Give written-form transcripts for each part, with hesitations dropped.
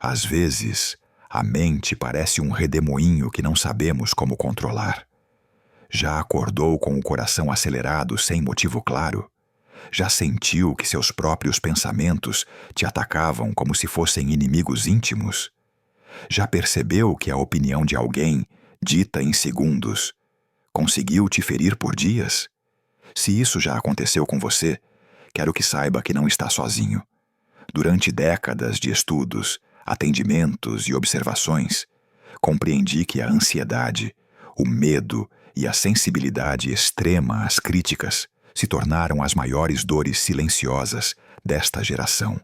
Às vezes, a mente parece um redemoinho que não sabemos como controlar. Já acordou com o coração acelerado sem motivo claro? Já sentiu que seus próprios pensamentos te atacavam como se fossem inimigos íntimos? Já percebeu que a opinião de alguém, dita em segundos, conseguiu te ferir por dias? Se isso já aconteceu com você, quero que saiba que não está sozinho. Durante décadas de estudos, atendimentos e observações, compreendi que a ansiedade, o medo e a sensibilidade extrema às críticas se tornaram as maiores dores silenciosas desta geração.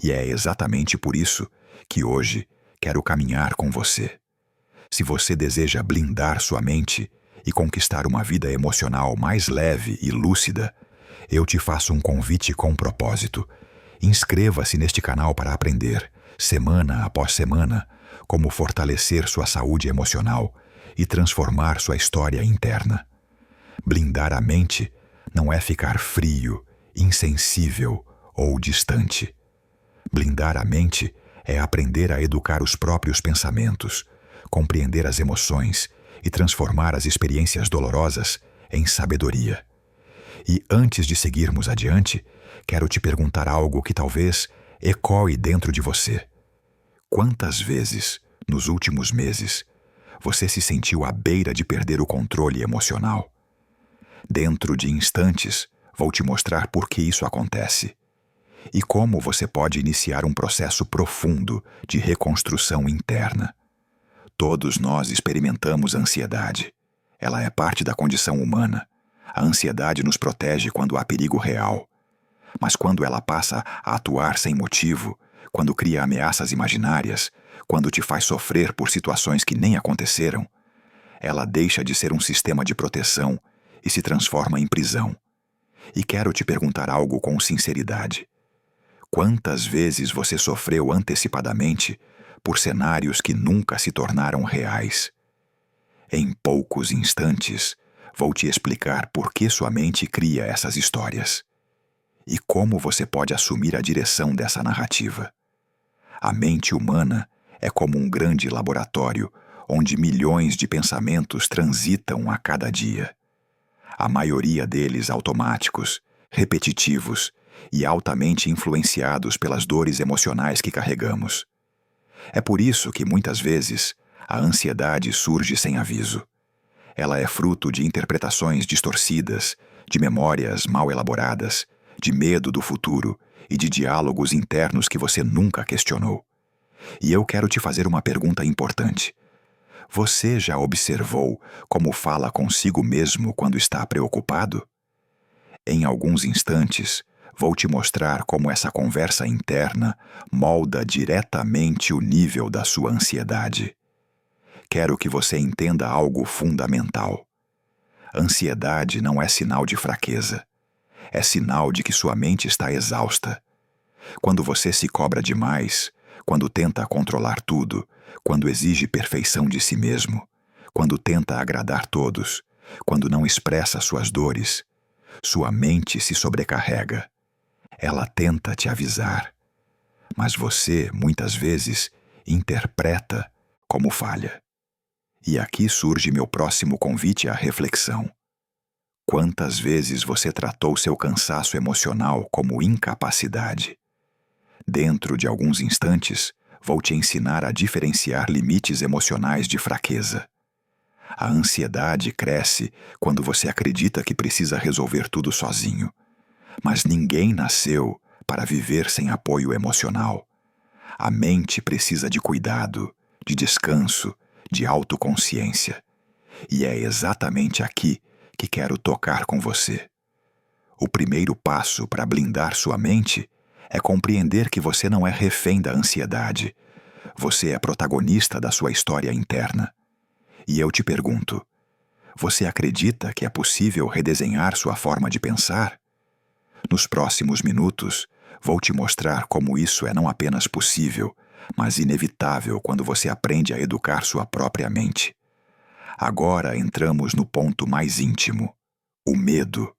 E é exatamente por isso que hoje quero caminhar com você. Se você deseja blindar sua mente e conquistar uma vida emocional mais leve e lúcida, eu te faço um convite com propósito. Inscreva-se neste canal para aprender, semana após semana, como fortalecer sua saúde emocional e transformar sua história interna. Blindar a mente não é ficar frio, insensível ou distante. Blindar a mente é aprender a educar os próprios pensamentos, compreender as emoções e transformar as experiências dolorosas em sabedoria. E antes de seguirmos adiante, quero te perguntar algo que talvez ecoe dentro de você. Quantas vezes, nos últimos meses, você se sentiu à beira de perder o controle emocional? Dentro de instantes, vou te mostrar por que isso acontece e como você pode iniciar um processo profundo de reconstrução interna. Todos nós experimentamos ansiedade. Ela é parte da condição humana. A ansiedade nos protege quando há perigo real. Mas quando ela passa a atuar sem motivo, quando cria ameaças imaginárias, quando te faz sofrer por situações que nem aconteceram, ela deixa de ser um sistema de proteção e se transforma em prisão. E quero te perguntar algo com sinceridade. Quantas vezes você sofreu antecipadamente por cenários que nunca se tornaram reais? Em poucos instantes, vou te explicar por que sua mente cria essas histórias e como você pode assumir a direção dessa narrativa. A mente humana é como um grande laboratório onde milhões de pensamentos transitam a cada dia. A maioria deles automáticos, repetitivos e altamente influenciados pelas dores emocionais que carregamos. É por isso que, muitas vezes, a ansiedade surge sem aviso. Ela é fruto de interpretações distorcidas, de memórias mal elaboradas, de medo do futuro e de diálogos internos que você nunca questionou. E eu quero te fazer uma pergunta importante. Você já observou como fala consigo mesmo quando está preocupado? Em alguns instantes, vou te mostrar como essa conversa interna molda diretamente o nível da sua ansiedade. Quero que você entenda algo fundamental. Ansiedade não é sinal de fraqueza. É sinal de que sua mente está exausta. Quando você se cobra demais, quando tenta controlar tudo, quando exige perfeição de si mesmo, quando tenta agradar todos, quando não expressa suas dores, sua mente se sobrecarrega. Ela tenta te avisar, mas você, muitas vezes, interpreta como falha. E aqui surge meu próximo convite à reflexão. Quantas vezes você tratou seu cansaço emocional como incapacidade? Dentro de alguns instantes, vou te ensinar a diferenciar limites emocionais de fraqueza. A ansiedade cresce quando você acredita que precisa resolver tudo sozinho. Mas ninguém nasceu para viver sem apoio emocional. A mente precisa de cuidado, de descanso, de autoconsciência. E é exatamente aqui que quero tocar com você. O primeiro passo para blindar sua mente é compreender que você não é refém da ansiedade. Você é protagonista da sua história interna. E eu te pergunto, você acredita que é possível redesenhar sua forma de pensar? Nos próximos minutos, vou te mostrar como isso é não apenas possível, mas inevitável quando você aprende a educar sua própria mente. Agora entramos no ponto mais íntimo: o medo.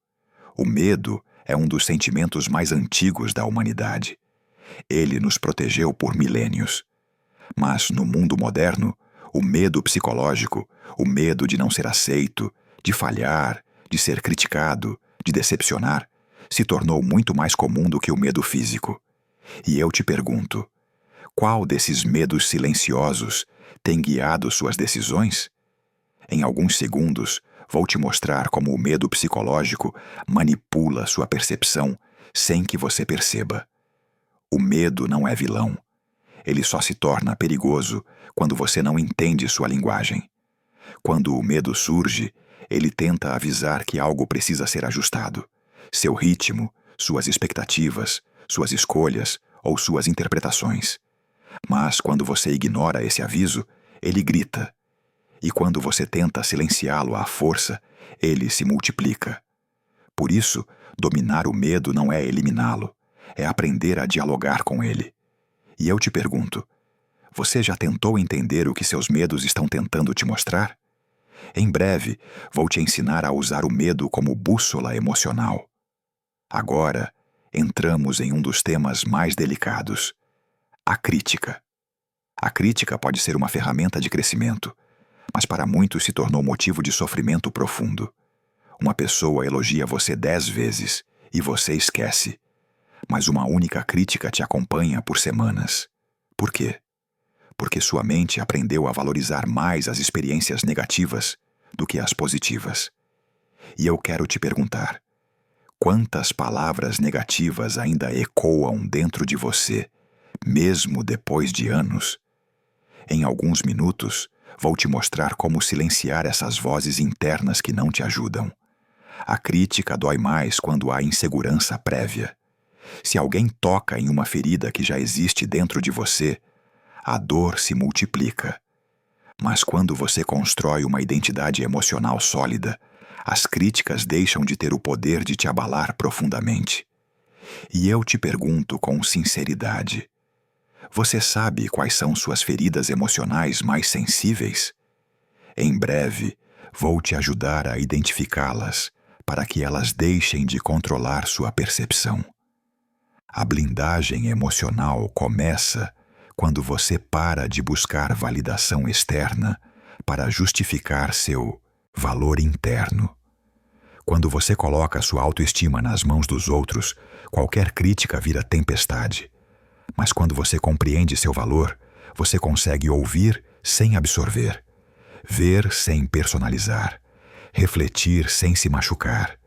O medo é um dos sentimentos mais antigos da humanidade. Ele nos protegeu por milênios. Mas no mundo moderno, o medo psicológico, o medo de não ser aceito, de falhar, de ser criticado, de decepcionar, se tornou muito mais comum do que o medo físico. E eu te pergunto, qual desses medos silenciosos tem guiado suas decisões? Em alguns segundos, vou te mostrar como o medo psicológico manipula sua percepção sem que você perceba. O medo não é vilão. Ele só se torna perigoso quando você não entende sua linguagem. Quando o medo surge, ele tenta avisar que algo precisa ser ajustado. Seu ritmo, suas expectativas, suas escolhas ou suas interpretações. Mas quando você ignora esse aviso, ele grita. E quando você tenta silenciá-lo à força, ele se multiplica. Por isso, dominar o medo não é eliminá-lo, é aprender a dialogar com ele. E eu te pergunto, você já tentou entender o que seus medos estão tentando te mostrar? Em breve, vou te ensinar a usar o medo como bússola emocional. Agora, entramos em um dos temas mais delicados: a crítica. A crítica pode ser uma ferramenta de crescimento, mas para muitos se tornou motivo de sofrimento profundo. Uma pessoa elogia você 10 vezes e você esquece, mas uma única crítica te acompanha por semanas. Por quê? Porque sua mente aprendeu a valorizar mais as experiências negativas do que as positivas. E eu quero te perguntar, quantas palavras negativas ainda ecoam dentro de você, mesmo depois de anos? Em alguns minutos, vou te mostrar como silenciar essas vozes internas que não te ajudam. A crítica dói mais quando há insegurança prévia. Se alguém toca em uma ferida que já existe dentro de você, a dor se multiplica. Mas quando você constrói uma identidade emocional sólida, as críticas deixam de ter o poder de te abalar profundamente. E eu te pergunto com sinceridade, você sabe quais são suas feridas emocionais mais sensíveis? Em breve, vou te ajudar a identificá-las para que elas deixem de controlar sua percepção. A blindagem emocional começa quando você para de buscar validação externa para justificar seu valor interno. Quando você coloca sua autoestima nas mãos dos outros, qualquer crítica vira tempestade. Mas quando você compreende seu valor, você consegue ouvir sem absorver, ver sem personalizar, refletir sem se machucar.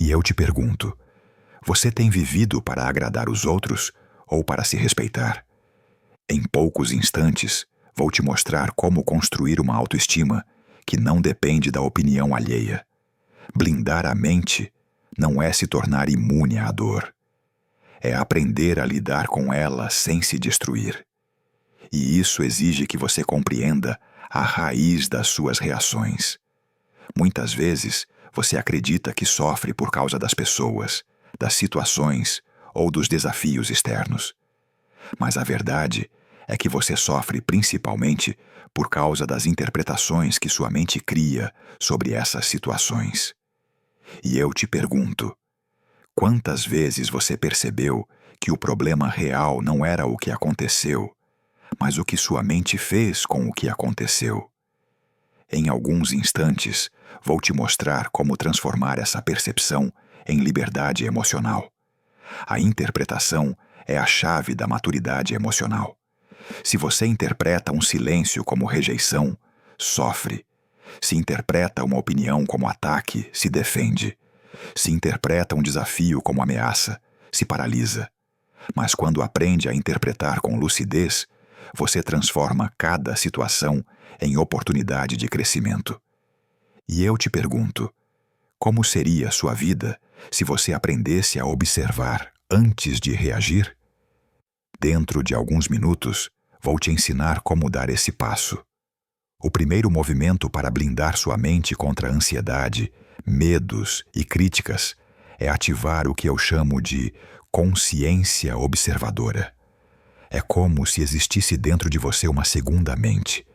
E eu te pergunto, você tem vivido para agradar os outros ou para se respeitar? Em poucos instantes, vou te mostrar como construir uma autoestima que não depende da opinião alheia. Blindar a mente não é se tornar imune à dor. É aprender a lidar com ela sem se destruir. E isso exige que você compreenda a raiz das suas reações. Muitas vezes, você acredita que sofre por causa das pessoas, das situações ou dos desafios externos. Mas a verdade é que você sofre principalmente por causa das interpretações que sua mente cria sobre essas situações. E eu te pergunto, quantas vezes você percebeu que o problema real não era o que aconteceu, mas o que sua mente fez com o que aconteceu? Em alguns instantes, vou te mostrar como transformar essa percepção em liberdade emocional. A interpretação é a chave da maturidade emocional. Se você interpreta um silêncio como rejeição, sofre. Se interpreta uma opinião como ataque, se defende. Se interpreta um desafio como ameaça, se paralisa. Mas quando aprende a interpretar com lucidez, você transforma cada situação em oportunidade de crescimento. E eu te pergunto, como seria sua vida se você aprendesse a observar antes de reagir? Dentro de alguns minutos, vou te ensinar como dar esse passo. O primeiro movimento para blindar sua mente contra a ansiedade, medos e críticas é ativar o que eu chamo de consciência observadora. É como se existisse dentro de você uma segunda mente,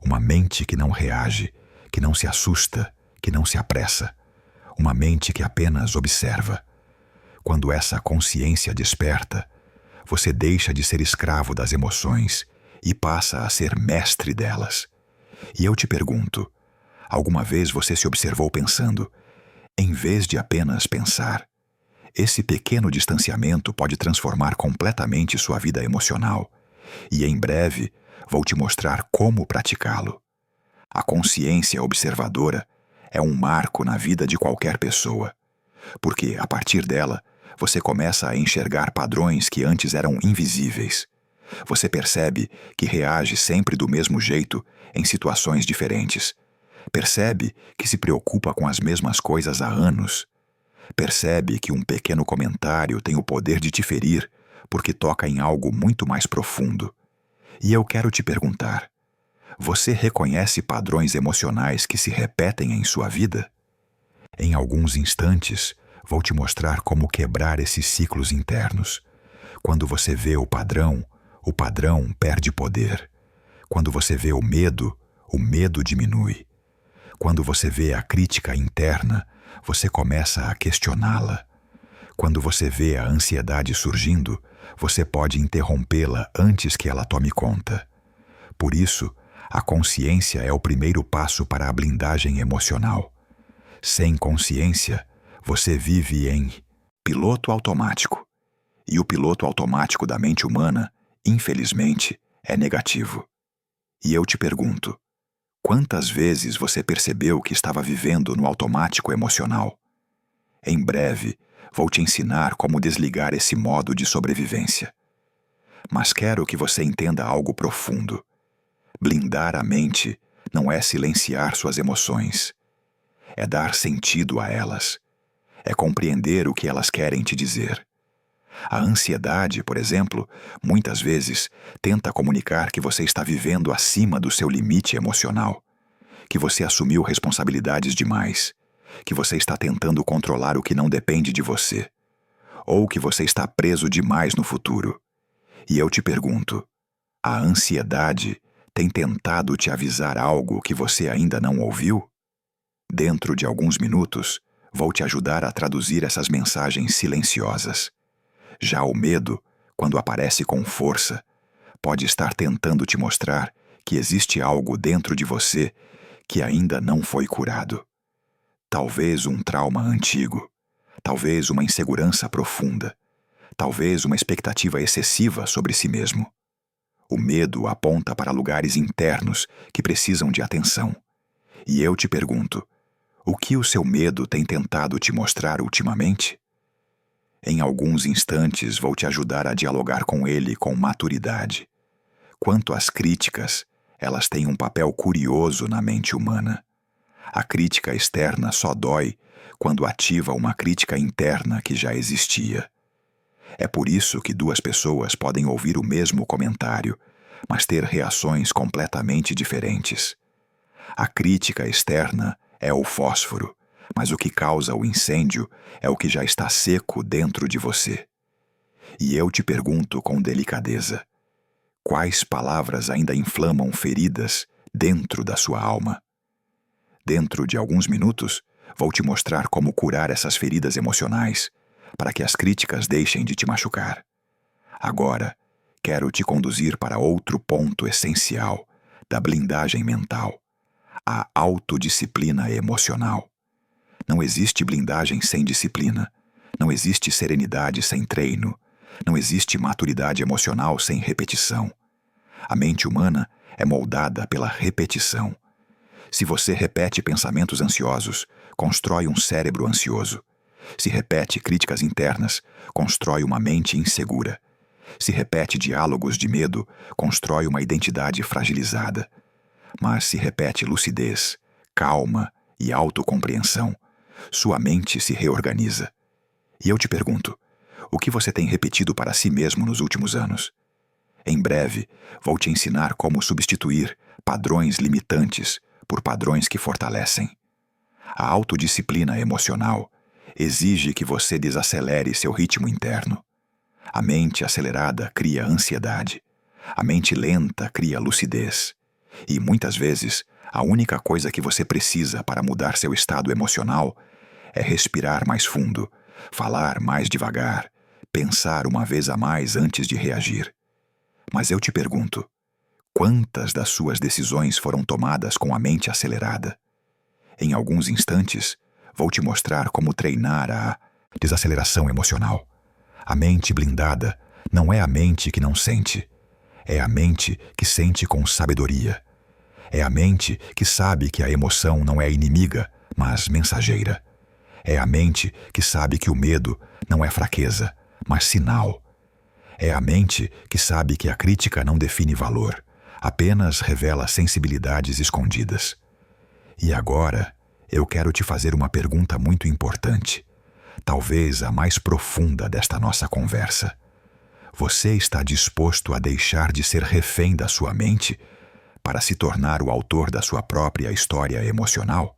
uma mente que não reage, que não se assusta, que não se apressa, uma mente que apenas observa. Quando essa consciência desperta, Você deixa de ser escravo das emoções e passa a ser mestre delas. E eu te pergunto, alguma vez você se observou pensando, em vez de apenas pensar? Esse pequeno distanciamento pode transformar completamente sua vida emocional, e em breve vou te mostrar como praticá-lo. A consciência observadora é um marco na vida de qualquer pessoa, porque, a partir dela, você começa a enxergar padrões que antes eram invisíveis. Você percebe que reage sempre do mesmo jeito em situações diferentes. Percebe que se preocupa com as mesmas coisas há anos. Percebe que um pequeno comentário tem o poder de te ferir porque toca em algo muito mais profundo. E eu quero te perguntar, você reconhece padrões emocionais que se repetem em sua vida? Em alguns instantes, vou te mostrar como quebrar esses ciclos internos. Quando você vê o padrão perde poder. Quando você vê o medo diminui. Quando você vê a crítica interna, você começa a questioná-la. Quando você vê a ansiedade surgindo, você pode interrompê-la antes que ela tome conta. Por isso, a consciência é o primeiro passo para a blindagem emocional. Sem consciência, você vive em piloto automático. E o piloto automático da mente humana, infelizmente, é negativo. E eu te pergunto, quantas vezes você percebeu que estava vivendo no automático emocional? Em breve, vou te ensinar como desligar esse modo de sobrevivência. Mas quero que você entenda algo profundo. Blindar a mente não é silenciar suas emoções. É dar sentido a elas. É compreender o que elas querem te dizer. A ansiedade, por exemplo, muitas vezes tenta comunicar que você está vivendo acima do seu limite emocional, que você assumiu responsabilidades demais, que você está tentando controlar o que não depende de você, ou que você está preso demais no futuro. E eu te pergunto, a ansiedade tem tentado te avisar algo que você ainda não ouviu? Dentro de alguns minutos, vou te ajudar a traduzir essas mensagens silenciosas. Já o medo, quando aparece com força, pode estar tentando te mostrar que existe algo dentro de você que ainda não foi curado. Talvez um trauma antigo, talvez uma insegurança profunda, talvez uma expectativa excessiva sobre si mesmo. O medo aponta para lugares internos que precisam de atenção. E eu te pergunto, o que o seu medo tem tentado te mostrar ultimamente? Em alguns instantes vou te ajudar a dialogar com ele com maturidade. Quanto às críticas, elas têm um papel curioso na mente humana. A crítica externa só dói quando ativa uma crítica interna que já existia. É por isso que duas pessoas podem ouvir o mesmo comentário, mas ter reações completamente diferentes. A crítica externa é o fósforo, mas o que causa o incêndio é o que já está seco dentro de você. E eu te pergunto com delicadeza, quais palavras ainda inflamam feridas dentro da sua alma? Dentro de alguns minutos, vou te mostrar como curar essas feridas emocionais, para que as críticas deixem de te machucar. Agora, quero te conduzir para outro ponto essencial da blindagem mental, a autodisciplina emocional. Não existe blindagem sem disciplina, não existe serenidade sem treino, não existe maturidade emocional sem repetição. A mente humana é moldada pela repetição. Se você repete pensamentos ansiosos, constrói um cérebro ansioso. Se repete críticas internas, constrói uma mente insegura. Se repete diálogos de medo, constrói uma identidade fragilizada. Mas se repete lucidez, calma e autocompreensão, sua mente se reorganiza. E eu te pergunto, o que você tem repetido para si mesmo nos últimos anos? Em breve, vou te ensinar como substituir padrões limitantes por padrões que fortalecem. A autodisciplina emocional exige que você desacelere seu ritmo interno. A mente acelerada cria ansiedade. A mente lenta cria lucidez. E muitas vezes, a única coisa que você precisa para mudar seu estado emocional é respirar mais fundo, falar mais devagar, pensar uma vez a mais antes de reagir. Mas eu te pergunto, quantas das suas decisões foram tomadas com a mente acelerada? Em alguns instantes, vou te mostrar como treinar a desaceleração emocional. A mente blindada não é a mente que não sente, é a mente que sente com sabedoria. É a mente que sabe que a emoção não é inimiga, mas mensageira. É a mente que sabe que o medo não é fraqueza, mas sinal. É a mente que sabe que a crítica não define valor, apenas revela sensibilidades escondidas. E agora, eu quero te fazer uma pergunta muito importante, talvez a mais profunda desta nossa conversa. Você está disposto a deixar de ser refém da sua mente para se tornar o autor da sua própria história emocional?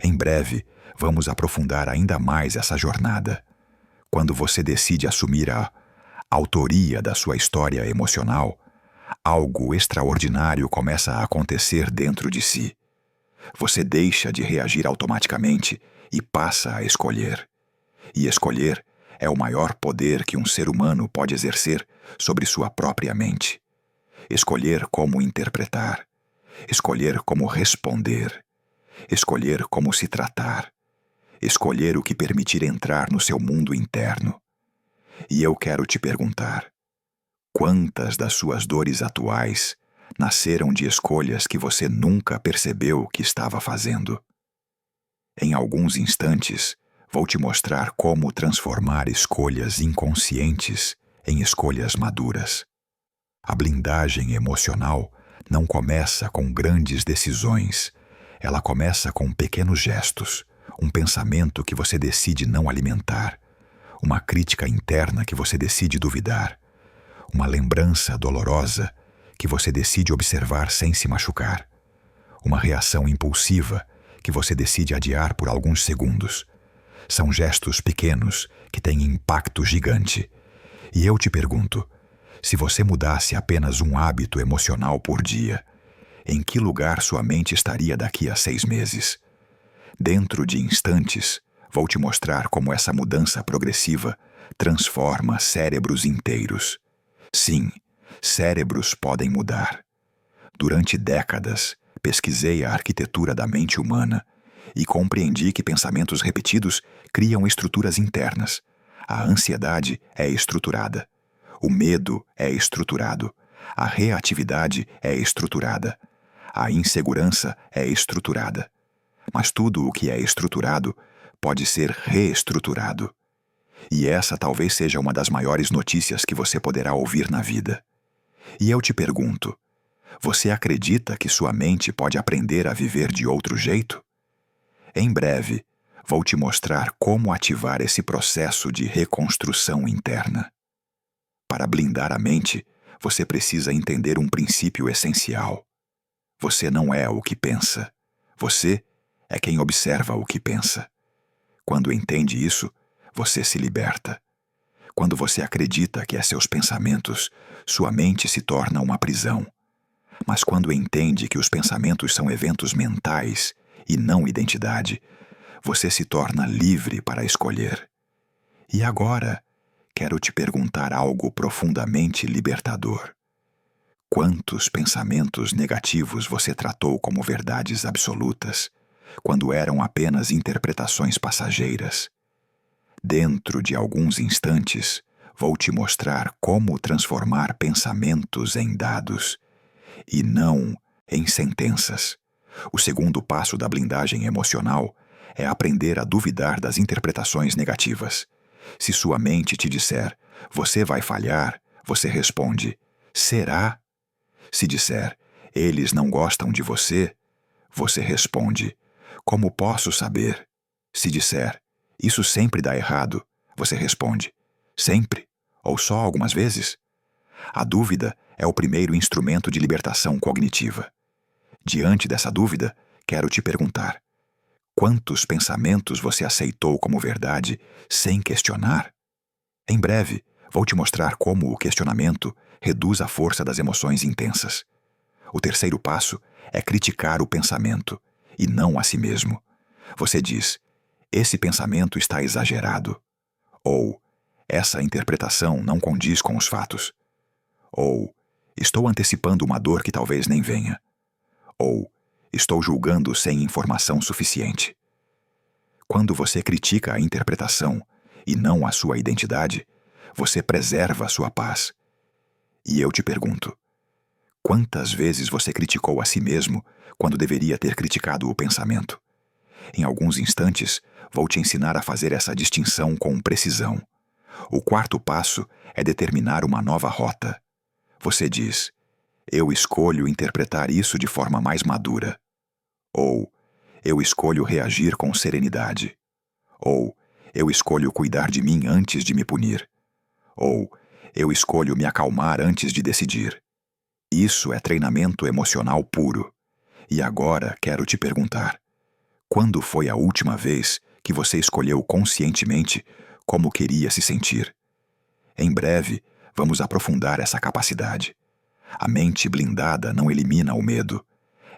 Em breve, vamos aprofundar ainda mais essa jornada. Quando você decide assumir a autoria da sua história emocional, algo extraordinário começa a acontecer dentro de si. Você deixa de reagir automaticamente e passa a escolher. E escolher é o maior poder que um ser humano pode exercer sobre sua própria mente. Escolher como interpretar, escolher como responder, escolher como se tratar, escolher o que permitir entrar no seu mundo interno. E eu quero te perguntar, quantas das suas dores atuais nasceram de escolhas que você nunca percebeu que estava fazendo? Em alguns instantes, vou te mostrar como transformar escolhas inconscientes em escolhas maduras. A blindagem emocional não começa com grandes decisões. Ela começa com pequenos gestos, um pensamento que você decide não alimentar, uma crítica interna que você decide duvidar, uma lembrança dolorosa que você decide observar sem se machucar, uma reação impulsiva que você decide adiar por alguns segundos. São gestos pequenos que têm impacto gigante. E eu te pergunto, se você mudasse apenas um hábito emocional por dia, em que lugar sua mente estaria daqui a 6 meses? Dentro de instantes, vou te mostrar como essa mudança progressiva transforma cérebros inteiros. Sim, cérebros podem mudar. Durante décadas, pesquisei a arquitetura da mente humana e compreendi que pensamentos repetidos criam estruturas internas. A ansiedade é estruturada. O medo é estruturado. A reatividade é estruturada. A insegurança é estruturada. Mas tudo o que é estruturado pode ser reestruturado. E essa talvez seja uma das maiores notícias que você poderá ouvir na vida. E eu te pergunto, você acredita que sua mente pode aprender a viver de outro jeito? Em breve, vou te mostrar como ativar esse processo de reconstrução interna. Para blindar a mente, você precisa entender um princípio essencial. Você não é o que pensa. Você é quem observa o que pensa. Quando entende isso, você se liberta. Quando você acredita que é seus pensamentos, sua mente se torna uma prisão. Mas quando entende que os pensamentos são eventos mentais e não identidade, você se torna livre para escolher. E agora, quero te perguntar algo profundamente libertador. Quantos pensamentos negativos você tratou como verdades absolutas, quando eram apenas interpretações passageiras? Dentro de alguns instantes, vou te mostrar como transformar pensamentos em dados, e não em sentenças. O segundo passo da blindagem emocional é aprender a duvidar das interpretações negativas. Se sua mente te disser, você vai falhar, você responde, será? Se disser, eles não gostam de você, você responde, como posso saber? Se disser, isso sempre dá errado, você responde, sempre? Ou só algumas vezes? A dúvida é o primeiro instrumento de libertação cognitiva. Diante dessa dúvida, quero te perguntar, quantos pensamentos você aceitou como verdade sem questionar? Em breve, vou te mostrar como o questionamento reduz a força das emoções intensas. O terceiro passo é criticar o pensamento, e não a si mesmo. Você diz, esse pensamento está exagerado. Ou, Essa interpretação não condiz com os fatos. Ou, estou antecipando uma dor que talvez nem venha. Ou, estou julgando sem informação suficiente. Quando você critica a interpretação e não a sua identidade, você preserva a sua paz. E eu te pergunto, quantas vezes você criticou a si mesmo quando deveria ter criticado o pensamento? Em alguns instantes, vou te ensinar a fazer essa distinção com precisão. O quarto passo é determinar uma nova rota. Você diz, eu escolho interpretar isso de forma mais madura. Ou, eu escolho reagir com serenidade. Ou, eu escolho cuidar de mim antes de me punir. Ou, eu escolho me acalmar antes de decidir. Isso é treinamento emocional puro. E agora quero te perguntar, quando foi a última vez que você escolheu conscientemente como queria se sentir? Em breve, vamos aprofundar essa capacidade. A mente blindada não elimina o medo.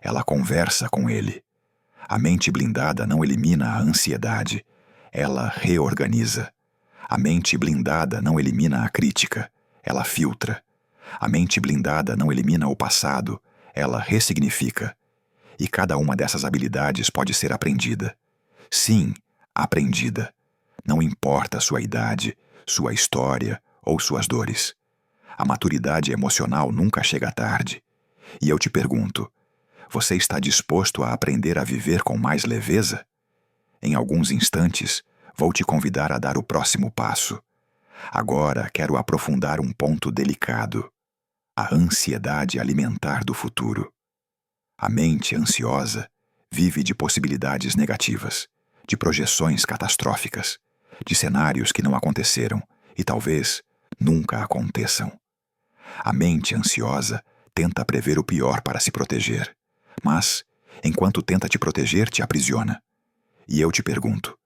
Ela conversa com ele. A mente blindada não elimina a ansiedade. Ela reorganiza. A mente blindada não elimina a crítica. Ela filtra. A mente blindada não elimina o passado. Ela ressignifica. E cada uma dessas habilidades pode ser aprendida. Sim, aprendida. Não importa a sua idade, sua história ou suas dores. A maturidade emocional nunca chega tarde. E eu te pergunto, você está disposto a aprender a viver com mais leveza? Em alguns instantes, vou te convidar a dar o próximo passo. Agora quero aprofundar um ponto delicado: a ansiedade alimentar do futuro. A mente ansiosa vive de possibilidades negativas, de projeções catastróficas, de cenários que não aconteceram e talvez nunca aconteçam. A mente ansiosa tenta prever o pior para se proteger, mas, enquanto tenta te proteger, te aprisiona. E eu te pergunto,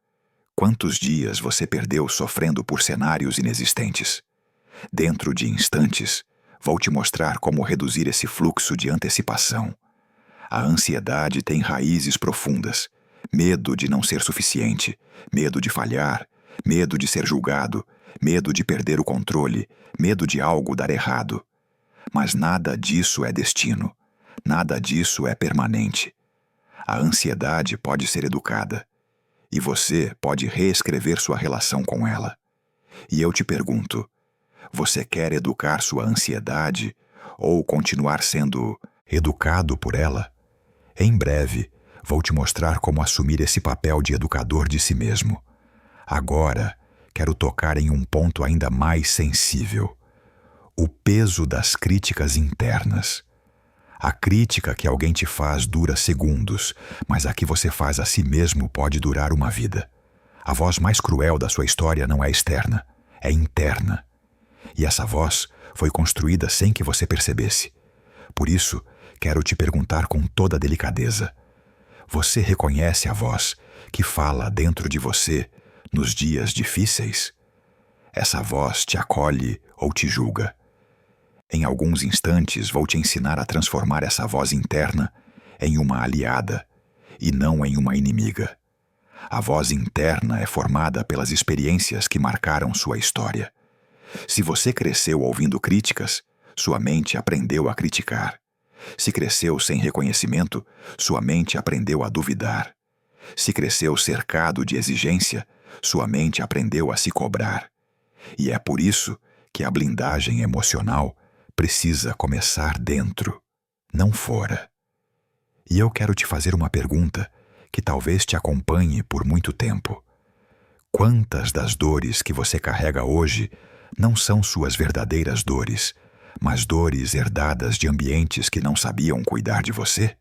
quantos dias você perdeu sofrendo por cenários inexistentes? Dentro de instantes, vou te mostrar como reduzir esse fluxo de antecipação. A ansiedade tem raízes profundas, medo de não ser suficiente, medo de falhar, medo de ser julgado, medo de perder o controle, medo de algo dar errado. Mas nada disso é destino, nada disso é permanente. A ansiedade pode ser educada, e você pode reescrever sua relação com ela. E eu te pergunto, você quer educar sua ansiedade ou continuar sendo educado por ela? Em breve, vou te mostrar como assumir esse papel de educador de si mesmo. Agora, quero tocar em um ponto ainda mais sensível: o peso das críticas internas. A crítica que alguém te faz dura segundos, mas a que você faz a si mesmo pode durar uma vida. A voz mais cruel da sua história não é externa, é interna. E essa voz foi construída sem que você percebesse. Por isso, quero te perguntar com toda delicadeza: você reconhece a voz que fala dentro de você nos dias difíceis? Essa voz te acolhe ou te julga? Em alguns instantes vou te ensinar a transformar essa voz interna em uma aliada e não em uma inimiga. A voz interna é formada pelas experiências que marcaram sua história. Se você cresceu ouvindo críticas, sua mente aprendeu a criticar. Se cresceu sem reconhecimento, sua mente aprendeu a duvidar. Se cresceu cercado de exigência, sua mente aprendeu a se cobrar. E é por isso que a blindagem emocional precisa começar dentro, não fora. E eu quero te fazer uma pergunta que talvez te acompanhe por muito tempo. Quantas das dores que você carrega hoje não são suas verdadeiras dores, mas dores herdadas de ambientes que não sabiam cuidar de você?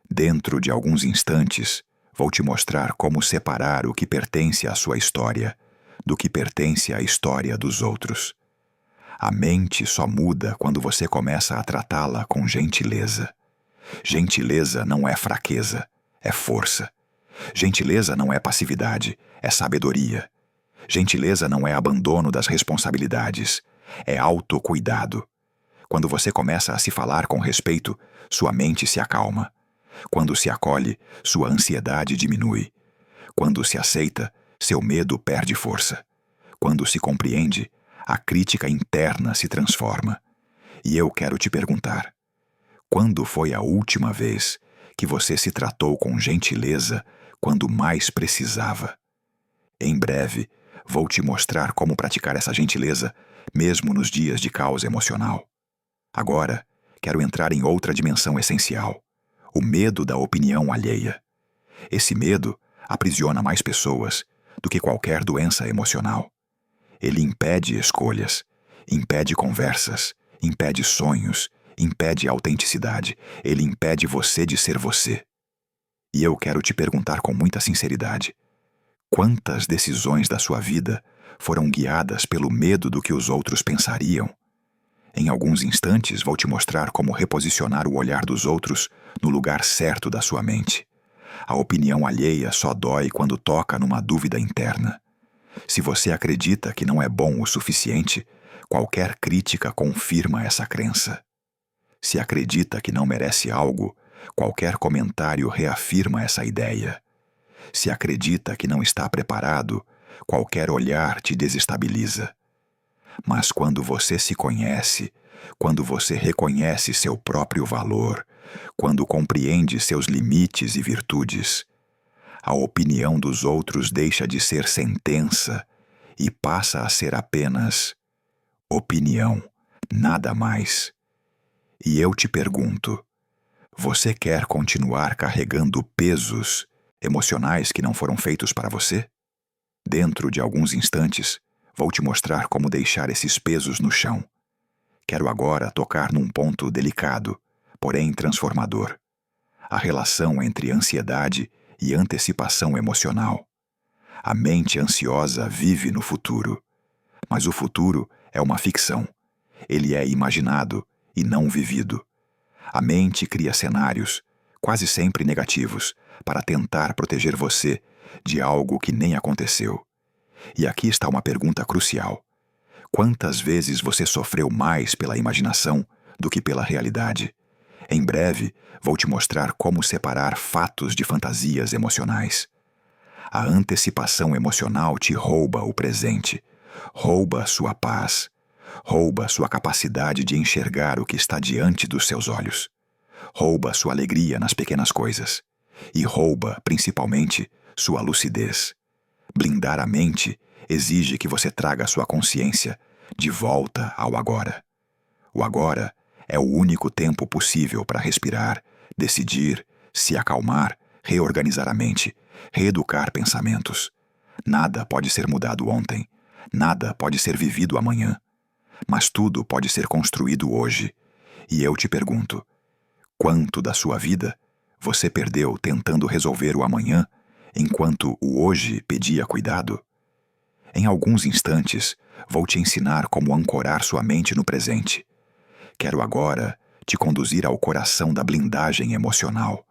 Dentro de alguns instantes, vou te mostrar como separar o que pertence à sua história do que pertence à história dos outros. A mente só muda quando você começa a tratá-la com gentileza. Gentileza não é fraqueza, é força. Gentileza não é passividade, é sabedoria. Gentileza não é abandono das responsabilidades, é autocuidado. Quando você começa a se falar com respeito, sua mente se acalma. Quando se acolhe, sua ansiedade diminui. Quando se aceita, seu medo perde força. Quando se compreende, a crítica interna se transforma. E eu quero te perguntar: quando foi a última vez que você se tratou com gentileza quando mais precisava? Em breve, vou te mostrar como praticar essa gentileza, mesmo nos dias de caos emocional. Agora, quero entrar em outra dimensão essencial: o medo da opinião alheia. Esse medo aprisiona mais pessoas do que qualquer doença emocional. Ele impede escolhas, impede conversas, impede sonhos, impede autenticidade. Ele impede você de ser você. E eu quero te perguntar com muita sinceridade: quantas decisões da sua vida foram guiadas pelo medo do que os outros pensariam? Em alguns instantes vou te mostrar como reposicionar o olhar dos outros no lugar certo da sua mente. A opinião alheia só dói quando toca numa dúvida interna. Se você acredita que não é bom o suficiente, qualquer crítica confirma essa crença. Se acredita que não merece algo, qualquer comentário reafirma essa ideia. Se acredita que não está preparado, qualquer olhar te desestabiliza. Mas quando você se conhece, quando você reconhece seu próprio valor, quando compreende seus limites e virtudes, a opinião dos outros deixa de ser sentença e passa a ser apenas opinião, nada mais. E eu te pergunto: você quer continuar carregando pesos emocionais que não foram feitos para você? Dentro de alguns instantes, vou te mostrar como deixar esses pesos no chão. Quero agora tocar num ponto delicado, porém transformador: a relação entre ansiedade e antecipação emocional. A mente ansiosa vive no futuro, mas o futuro é uma ficção. Ele é imaginado e não vivido. A mente cria cenários, quase sempre negativos, para tentar proteger você de algo que nem aconteceu. E aqui está uma pergunta crucial: quantas vezes você sofreu mais pela imaginação do que pela realidade? Em breve, vou te mostrar como separar fatos de fantasias emocionais. A antecipação emocional te rouba o presente, rouba sua paz, rouba sua capacidade de enxergar o que está diante dos seus olhos, rouba sua alegria nas pequenas coisas e rouba, principalmente, sua lucidez. Blindar a mente exige que você traga sua consciência de volta ao agora. O agora é o único tempo possível para respirar, decidir, se acalmar, reorganizar a mente, reeducar pensamentos. Nada pode ser mudado ontem, nada pode ser vivido amanhã, mas tudo pode ser construído hoje. E eu te pergunto: quanto da sua vida você perdeu tentando resolver o amanhã, enquanto o hoje pedia cuidado? Em alguns instantes, vou te ensinar como ancorar sua mente no presente. Quero agora te conduzir ao coração da blindagem emocional,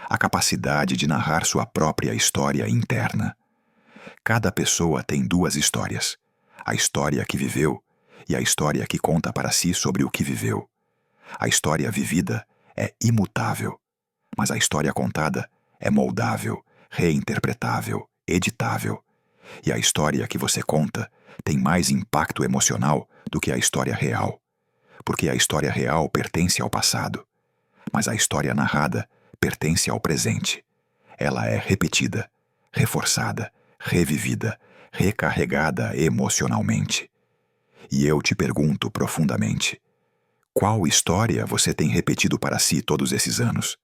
a capacidade de narrar sua própria história interna. Cada pessoa tem duas histórias: a história que viveu e a história que conta para si sobre o que viveu. A história vivida é imutável, mas a história contada é moldável, reinterpretável, editável. E a história que você conta tem mais impacto emocional do que a história real, porque a história real pertence ao passado, mas a história narrada pertence ao presente. Ela é repetida, reforçada, revivida, recarregada emocionalmente. E eu te pergunto profundamente: qual história você tem repetido para si todos esses anos?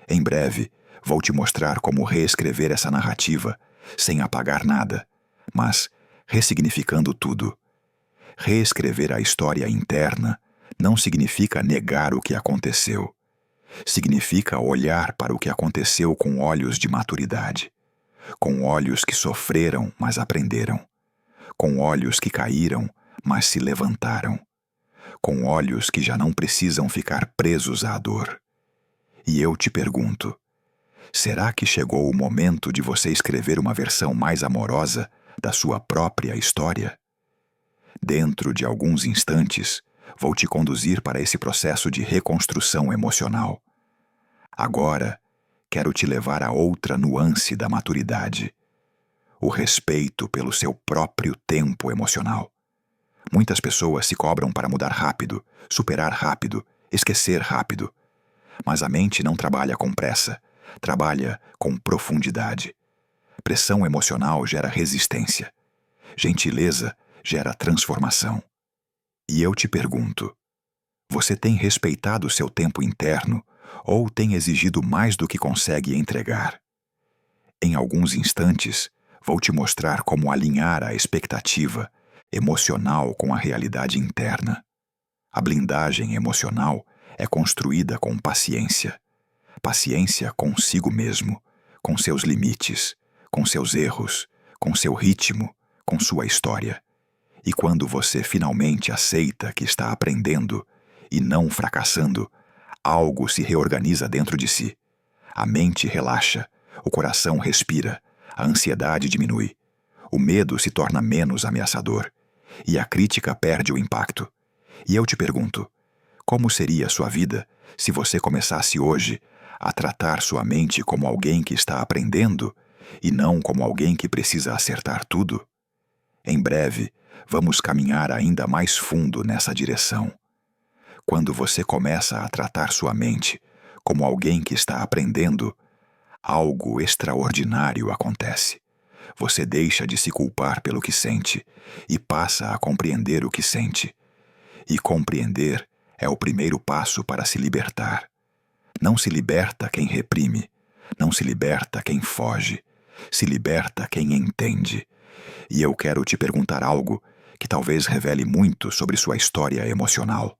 Em breve, vou te mostrar como reescrever essa narrativa sem apagar nada, mas ressignificando tudo. Reescrever a história interna não significa negar o que aconteceu. Significa olhar para o que aconteceu com olhos de maturidade, com olhos que sofreram, mas aprenderam, com olhos que caíram, mas se levantaram, com olhos que já não precisam ficar presos à dor. E eu te pergunto: será que chegou o momento de você escrever uma versão mais amorosa da sua própria história? Dentro de alguns instantes, vou te conduzir para esse processo de reconstrução emocional. Agora, quero te levar a outra nuance da maturidade: o respeito pelo seu próprio tempo emocional. Muitas pessoas se cobram para mudar rápido, superar rápido, esquecer rápido. Mas a mente não trabalha com pressa, trabalha com profundidade. Pressão emocional gera resistência. Gentileza gera transformação. E eu te pergunto, você tem respeitado seu tempo interno ou tem exigido mais do que consegue entregar? Em alguns instantes, vou te mostrar como alinhar a expectativa emocional com a realidade interna. A blindagem emocional é construída com paciência. Paciência consigo mesmo, com seus limites, com seus erros, com seu ritmo, com sua história. E quando você finalmente aceita que está aprendendo e não fracassando, algo se reorganiza dentro de si. A mente relaxa, o coração respira, a ansiedade diminui, o medo se torna menos ameaçador e a crítica perde o impacto. E eu te pergunto, como seria a sua vida se você começasse hoje a tratar sua mente como alguém que está aprendendo e não como alguém que precisa acertar tudo? Em breve, vamos caminhar ainda mais fundo nessa direção. Quando você começa a tratar sua mente como alguém que está aprendendo, algo extraordinário acontece. Você deixa de se culpar pelo que sente e passa a compreender o que sente. E compreender é o primeiro passo para se libertar. Não se liberta quem reprime, não se liberta quem foge, se liberta quem entende. E eu quero te perguntar algo que talvez revele muito sobre sua história emocional.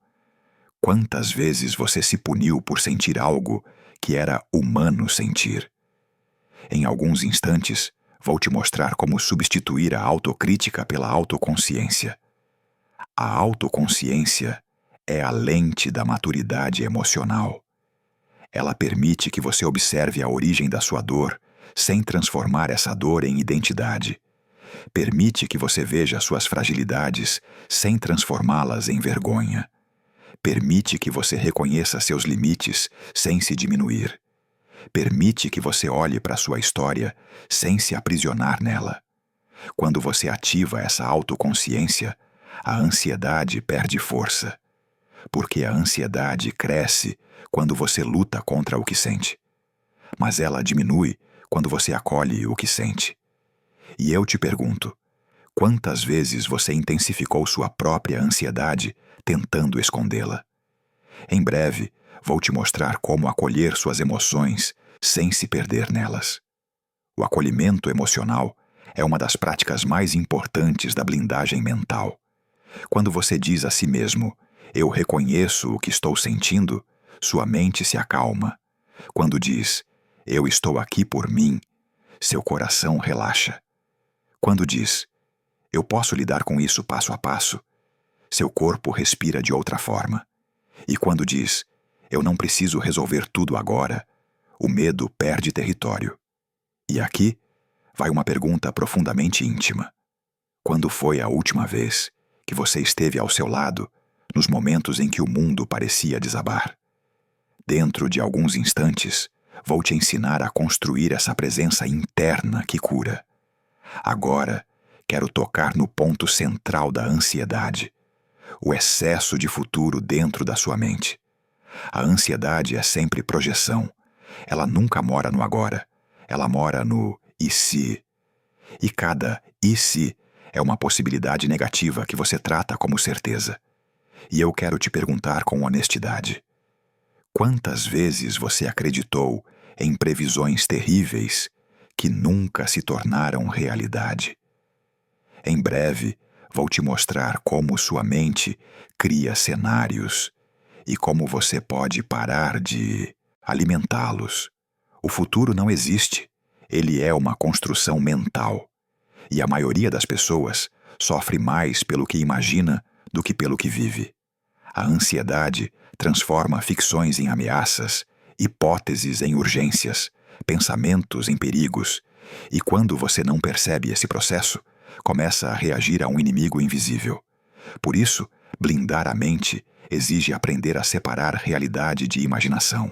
Quantas vezes você se puniu por sentir algo que era humano sentir? Em alguns instantes, vou te mostrar como substituir a autocrítica pela autoconsciência. A autoconsciência é a lente da maturidade emocional. Ela permite que você observe a origem da sua dor sem transformar essa dor em identidade. Permite que você veja suas fragilidades sem transformá-las em vergonha. Permite que você reconheça seus limites sem se diminuir. Permite que você olhe para sua história sem se aprisionar nela. Quando você ativa essa autoconsciência, a ansiedade perde força. Porque a ansiedade cresce quando você luta contra o que sente. Mas ela diminui quando você acolhe o que sente. E eu te pergunto, quantas vezes você intensificou sua própria ansiedade tentando escondê-la? Em breve, vou te mostrar como acolher suas emoções sem se perder nelas. O acolhimento emocional é uma das práticas mais importantes da blindagem mental. Quando você diz a si mesmo, eu reconheço o que estou sentindo, sua mente se acalma. Quando diz, eu estou aqui por mim, seu coração relaxa. Quando diz, eu posso lidar com isso passo a passo, seu corpo respira de outra forma. E quando diz, eu não preciso resolver tudo agora, o medo perde território. E aqui vai uma pergunta profundamente íntima. Quando foi a última vez que você esteve ao seu lado nos momentos em que o mundo parecia desabar? Dentro de alguns instantes, vou te ensinar a construir essa presença interna que cura. Agora, quero tocar no ponto central da ansiedade, o excesso de futuro dentro da sua mente. A ansiedade é sempre projeção. Ela nunca mora no agora. Ela mora no e se. E cada e se é uma possibilidade negativa que você trata como certeza. E eu quero te perguntar com honestidade. Quantas vezes você acreditou em previsões terríveis que nunca se tornaram realidade? Em breve, vou te mostrar como sua mente cria cenários e como você pode parar de alimentá-los. O futuro não existe, ele é uma construção mental. E a maioria das pessoas sofre mais pelo que imagina do que pelo que vive. A ansiedade transforma ficções em ameaças, hipóteses em urgências, pensamentos em perigos, e quando você não percebe esse processo, começa a reagir a um inimigo invisível. Por isso, blindar a mente exige aprender a separar realidade de imaginação.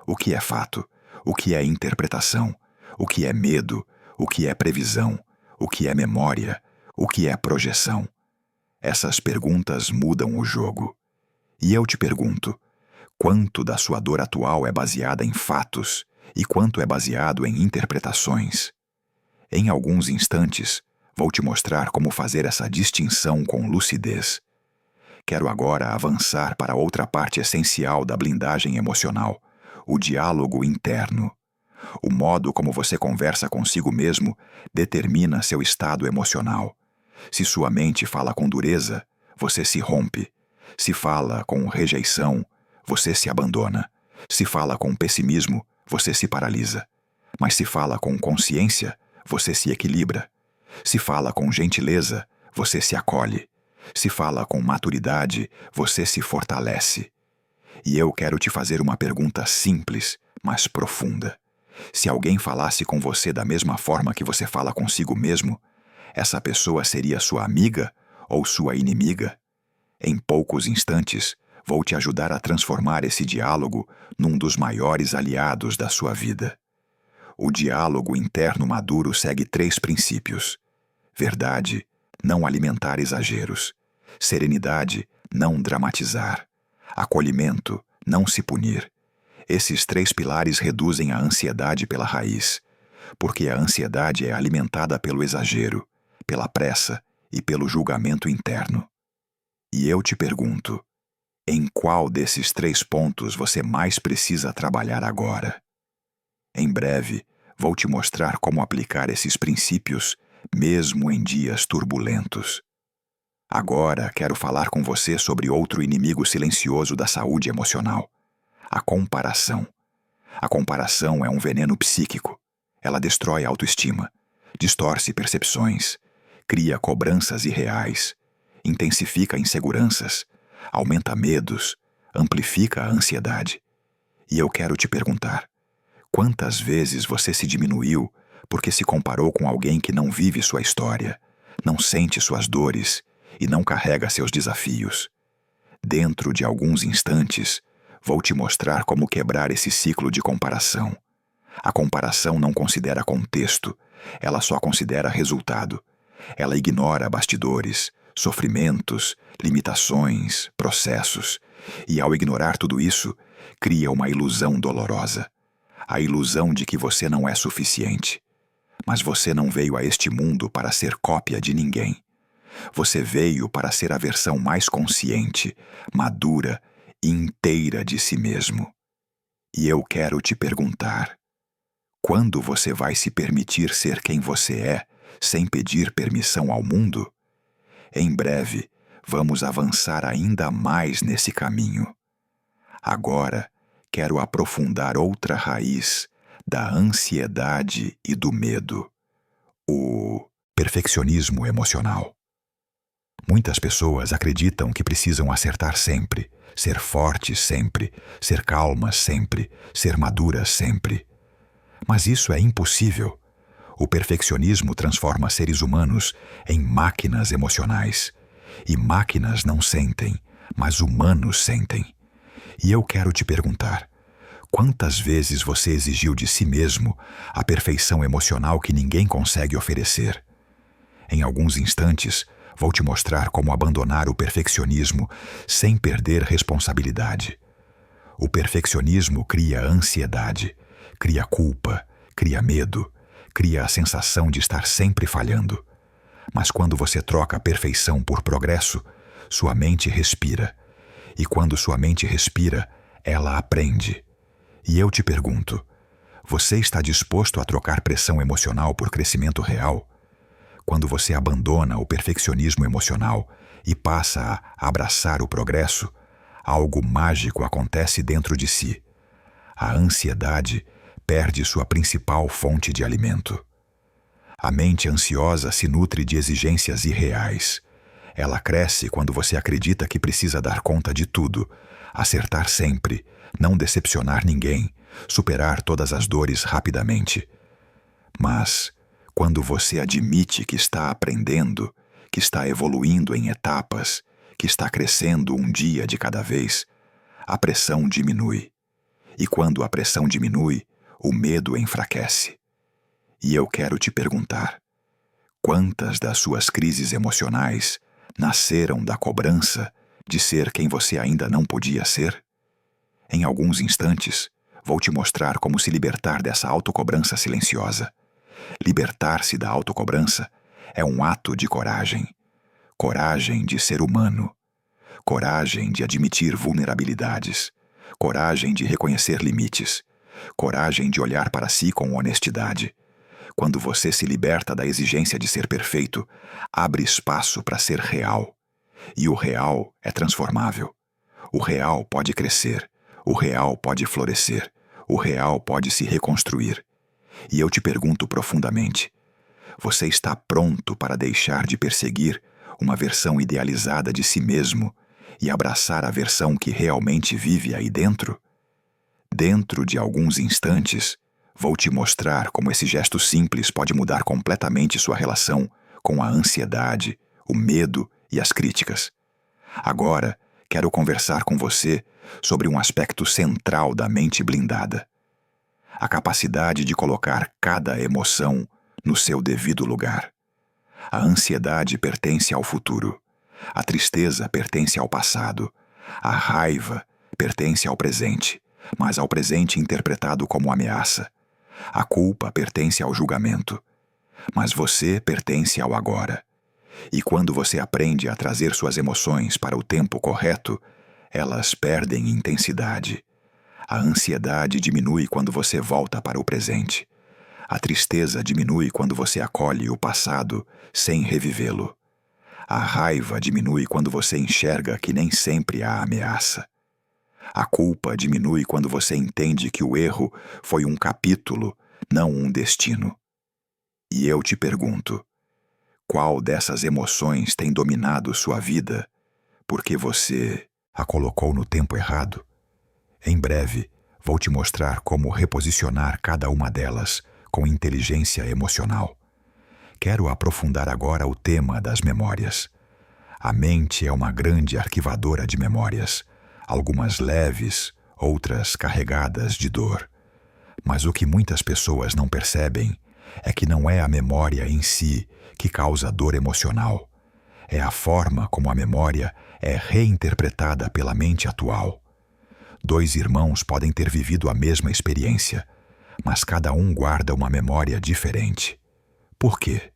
O que é fato? O que é interpretação? O que é medo? O que é previsão? O que é memória? O que é projeção? Essas perguntas mudam o jogo. E eu te pergunto, quanto da sua dor atual é baseada em fatos e quanto é baseado em interpretações? Em alguns instantes, vou te mostrar como fazer essa distinção com lucidez. Quero agora avançar para outra parte essencial da blindagem emocional, o diálogo interno. O modo como você conversa consigo mesmo determina seu estado emocional. Se sua mente fala com dureza, você se rompe. Se fala com rejeição, você se abandona. Se fala com pessimismo, você se paralisa. Mas se fala com consciência, você se equilibra. Se fala com gentileza, você se acolhe. Se fala com maturidade, você se fortalece. E eu quero te fazer uma pergunta simples, mas profunda. Se alguém falasse com você da mesma forma que você fala consigo mesmo, essa pessoa seria sua amiga ou sua inimiga? Em poucos instantes, vou te ajudar a transformar esse diálogo num dos maiores aliados da sua vida. O diálogo interno maduro segue 3 princípios: verdade, não alimentar exageros; serenidade, não dramatizar; acolhimento, não se punir. Esses 3 pilares reduzem a ansiedade pela raiz, porque a ansiedade é alimentada pelo exagero, pela pressa e pelo julgamento interno. E eu te pergunto, em qual desses 3 pontos você mais precisa trabalhar agora? Em breve, vou te mostrar como aplicar esses princípios mesmo em dias turbulentos. Agora quero falar com você sobre outro inimigo silencioso da saúde emocional: a comparação. A comparação é um veneno psíquico. Ela destrói a autoestima, distorce percepções, cria cobranças irreais, intensifica inseguranças, aumenta medos, amplifica a ansiedade. E eu quero te perguntar, quantas vezes você se diminuiu porque se comparou com alguém que não vive sua história, não sente suas dores e não carrega seus desafios? Dentro de alguns instantes, vou te mostrar como quebrar esse ciclo de comparação. A comparação não considera contexto, ela só considera resultado. Ela ignora bastidores, sofrimentos, limitações, processos, e ao ignorar tudo isso, cria uma ilusão dolorosa. A ilusão de que você não é suficiente. Mas você não veio a este mundo para ser cópia de ninguém. Você veio para ser a versão mais consciente, madura e inteira de si mesmo. E eu quero te perguntar, quando você vai se permitir ser quem você é, sem pedir permissão ao mundo? Em breve, vamos avançar ainda mais nesse caminho. Agora, quero aprofundar outra raiz da ansiedade e do medo: o perfeccionismo emocional. Muitas pessoas acreditam que precisam acertar sempre, ser fortes sempre, ser calmas sempre, ser maduras sempre. Mas isso é impossível. O perfeccionismo transforma seres humanos em máquinas emocionais. E máquinas não sentem, mas humanos sentem. E eu quero te perguntar, quantas vezes você exigiu de si mesmo a perfeição emocional que ninguém consegue oferecer? Em alguns instantes, vou te mostrar como abandonar o perfeccionismo sem perder responsabilidade. O perfeccionismo cria ansiedade, cria culpa, cria medo, cria a sensação de estar sempre falhando. Mas quando você troca a perfeição por progresso, sua mente respira. E quando sua mente respira, ela aprende. E eu te pergunto, você está disposto a trocar pressão emocional por crescimento real? Quando você abandona o perfeccionismo emocional e passa a abraçar o progresso, algo mágico acontece dentro de si. A ansiedade perde sua principal fonte de alimento. A mente ansiosa se nutre de exigências irreais. Ela cresce quando você acredita que precisa dar conta de tudo, acertar sempre, não decepcionar ninguém, superar todas as dores rapidamente. Mas, quando você admite que está aprendendo, que está evoluindo em etapas, que está crescendo um dia de cada vez, a pressão diminui. E quando a pressão diminui, o medo enfraquece. E eu quero te perguntar, Quantas das suas crises emocionais nasceram da cobrança de ser quem você ainda não podia ser? Em alguns instantes, vou te mostrar como se libertar dessa autocobrança silenciosa. Libertar-se da autocobrança é um ato de coragem. Coragem de ser humano. Coragem de admitir vulnerabilidades. Coragem de reconhecer limites. Coragem de olhar para si com honestidade. Quando você se liberta da exigência de ser perfeito, abre espaço para ser real. E o real é transformável. O real pode crescer. O real pode florescer. O real pode se reconstruir. E eu te pergunto profundamente: você está pronto para deixar de perseguir uma versão idealizada de si mesmo e abraçar a versão que realmente vive aí dentro? Dentro de alguns instantes, vou te mostrar como esse gesto simples pode mudar completamente sua relação com a ansiedade, o medo e as críticas. Agora, quero conversar com você sobre um aspecto central da mente blindada: a capacidade de colocar cada emoção no seu devido lugar. A ansiedade pertence ao futuro. A tristeza pertence ao passado. A raiva pertence ao presente, mas ao presente interpretado como ameaça. A culpa pertence ao julgamento, mas você pertence ao agora. E quando você aprende a trazer suas emoções para o tempo correto, elas perdem intensidade. A ansiedade diminui quando você volta para o presente. A tristeza diminui quando você acolhe o passado sem revivê-lo. A raiva diminui quando você enxerga que nem sempre há ameaça. A culpa diminui quando você entende que o erro foi um capítulo, não um destino. E eu te pergunto: qual dessas emoções tem dominado sua vida porque você a colocou no tempo errado? Em breve, vou te mostrar como reposicionar cada uma delas com inteligência emocional. Quero aprofundar agora o tema das memórias. A mente é uma grande arquivadora de memórias, algumas leves, outras carregadas de dor. Mas o que muitas pessoas não percebem é que não é a memória em si que causa dor emocional. É a forma como a memória é reinterpretada pela mente atual. Dois irmãos podem ter vivido a mesma experiência, mas cada um guarda uma memória diferente. Por quê?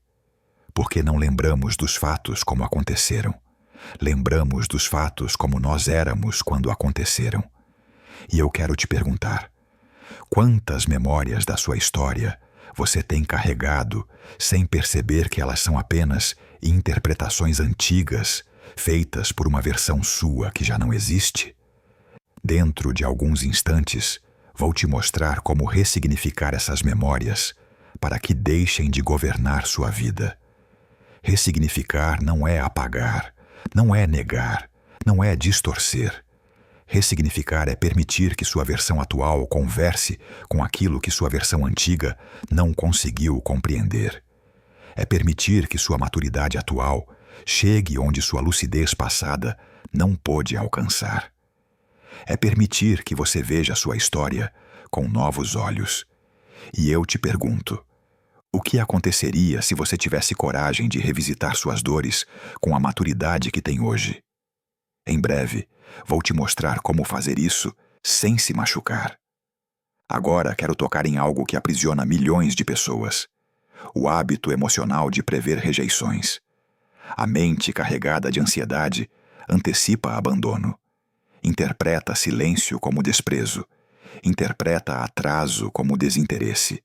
Porque não lembramos dos fatos como aconteceram. Lembramos dos fatos como nós éramos quando aconteceram. E eu quero te perguntar: quantas memórias da sua história você tem carregado sem perceber que elas são apenas interpretações antigas, feitas por uma versão sua que já não existe? Dentro de alguns instantes, vou te mostrar como ressignificar essas memórias para que deixem de governar sua vida. Ressignificar não é apagar, não é negar, não é distorcer. Ressignificar é permitir que sua versão atual converse com aquilo que sua versão antiga não conseguiu compreender. É permitir que sua maturidade atual chegue onde sua lucidez passada não pôde alcançar. É permitir que você veja sua história com novos olhos. E eu te pergunto: o que aconteceria se você tivesse coragem de revisitar suas dores com a maturidade que tem hoje? Em breve, vou te mostrar como fazer isso sem se machucar. Agora quero tocar em algo que aprisiona milhões de pessoas: o hábito emocional de prever rejeições. A mente carregada de ansiedade antecipa abandono. Interpreta silêncio como desprezo. Interpreta atraso como desinteresse.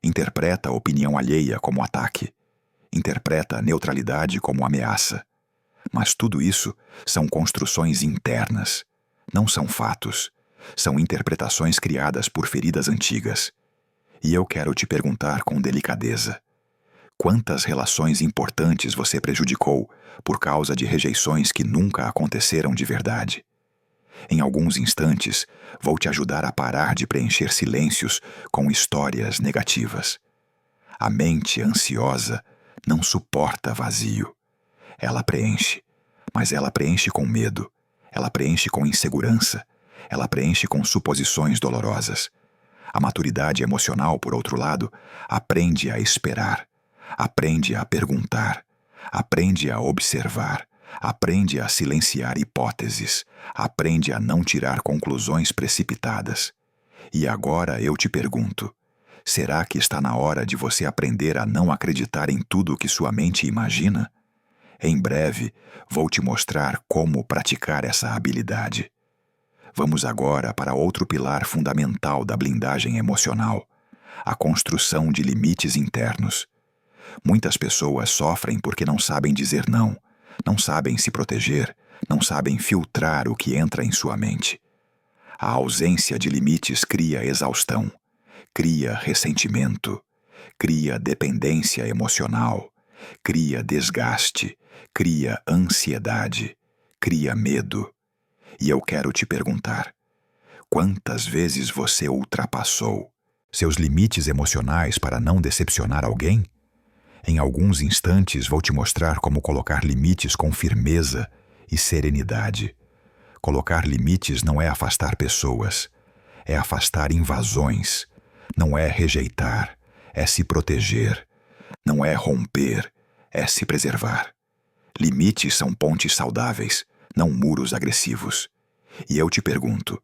Interpreta opinião alheia como ataque. Interpreta neutralidade como ameaça. Mas tudo isso são construções internas. Não são fatos. São interpretações criadas por feridas antigas. E eu quero te perguntar com delicadeza: quantas relações importantes você prejudicou por causa de rejeições que nunca aconteceram de verdade? Em alguns instantes, vou te ajudar a parar de preencher silêncios com histórias negativas. A mente ansiosa não suporta vazio. Ela preenche, mas ela preenche com medo, ela preenche com insegurança, ela preenche com suposições dolorosas. A maturidade emocional, por outro lado, aprende a esperar, Aprende a perguntar. Aprende a observar. Aprende a silenciar hipóteses. Aprende a não tirar conclusões precipitadas. E agora eu te pergunto: será que está na hora de você aprender a não acreditar em tudo o que sua mente imagina? Em breve, vou te mostrar como praticar essa habilidade. Vamos agora para outro pilar fundamental da blindagem emocional: a construção de limites internos. Muitas pessoas sofrem porque não sabem dizer não, não sabem se proteger, não sabem filtrar o que entra em sua mente. A ausência de limites cria exaustão, cria ressentimento, cria dependência emocional, cria desgaste, cria ansiedade, cria medo. E eu quero te perguntar: quantas vezes você ultrapassou seus limites emocionais para não decepcionar alguém? Em alguns instantes vou te mostrar como colocar limites com firmeza e serenidade. Colocar limites não é afastar pessoas, é afastar invasões. Não é rejeitar, é se proteger. Não é romper, é se preservar. Limites são pontes saudáveis, não muros agressivos. E eu te pergunto: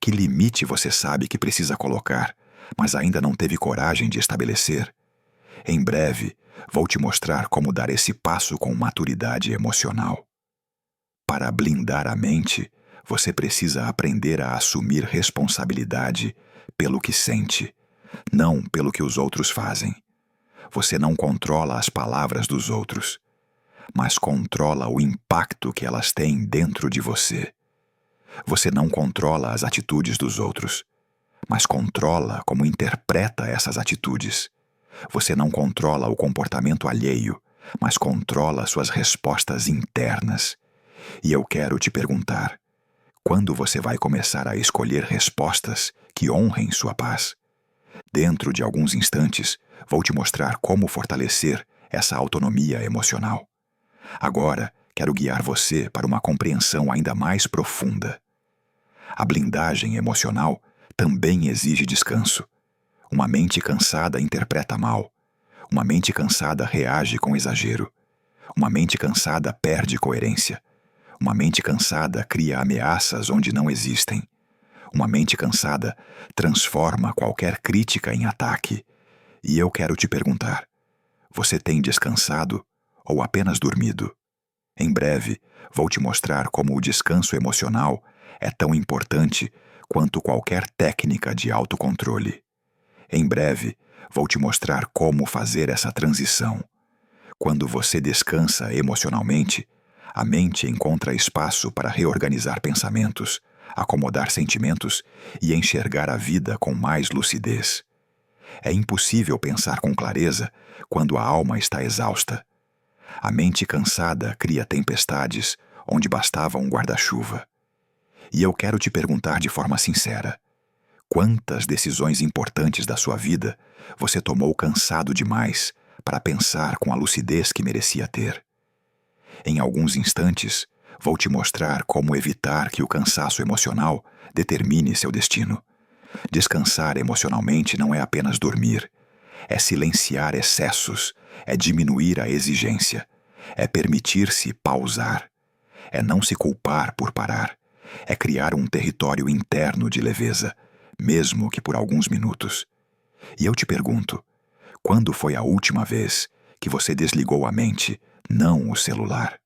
que limite você sabe que precisa colocar, mas ainda não teve coragem de estabelecer? Em breve, vou te mostrar como dar esse passo com maturidade emocional. Para blindar a mente, você precisa aprender a assumir responsabilidade pelo que sente, não pelo que os outros fazem. Você não controla as palavras dos outros, mas controla o impacto que elas têm dentro de você. Você não controla as atitudes dos outros, mas controla como interpreta essas atitudes. Você não controla o comportamento alheio, mas controla suas respostas internas. E eu quero te perguntar: quando você vai começar a escolher respostas que honrem sua paz? Dentro de alguns instantes, vou te mostrar como fortalecer essa autonomia emocional. Agora, quero guiar você para uma compreensão ainda mais profunda. A blindagem emocional também exige descanso. Uma mente cansada interpreta mal. Uma mente cansada reage com exagero. Uma mente cansada perde coerência. Uma mente cansada cria ameaças onde não existem. Uma mente cansada transforma qualquer crítica em ataque. E eu quero te perguntar: você tem descansado ou apenas dormido? Em breve, vou te mostrar como o descanso emocional é tão importante quanto qualquer técnica de autocontrole. Em breve, vou te mostrar como fazer essa transição. Quando você descansa emocionalmente, a mente encontra espaço para reorganizar pensamentos, acomodar sentimentos e enxergar a vida com mais lucidez. É impossível pensar com clareza quando a alma está exausta. A mente cansada cria tempestades onde bastava um guarda-chuva. E eu quero te perguntar de forma sincera: quantas decisões importantes da sua vida você tomou cansado demais para pensar com a lucidez que merecia ter? Em alguns instantes, vou te mostrar como evitar que o cansaço emocional determine seu destino. Descansar emocionalmente não é apenas dormir, é silenciar excessos, é diminuir a exigência, é permitir-se pausar, é não se culpar por parar, é criar um território interno de leveza, mesmo que por alguns minutos. E eu te pergunto: quando foi a última vez que você desligou a mente, não o celular?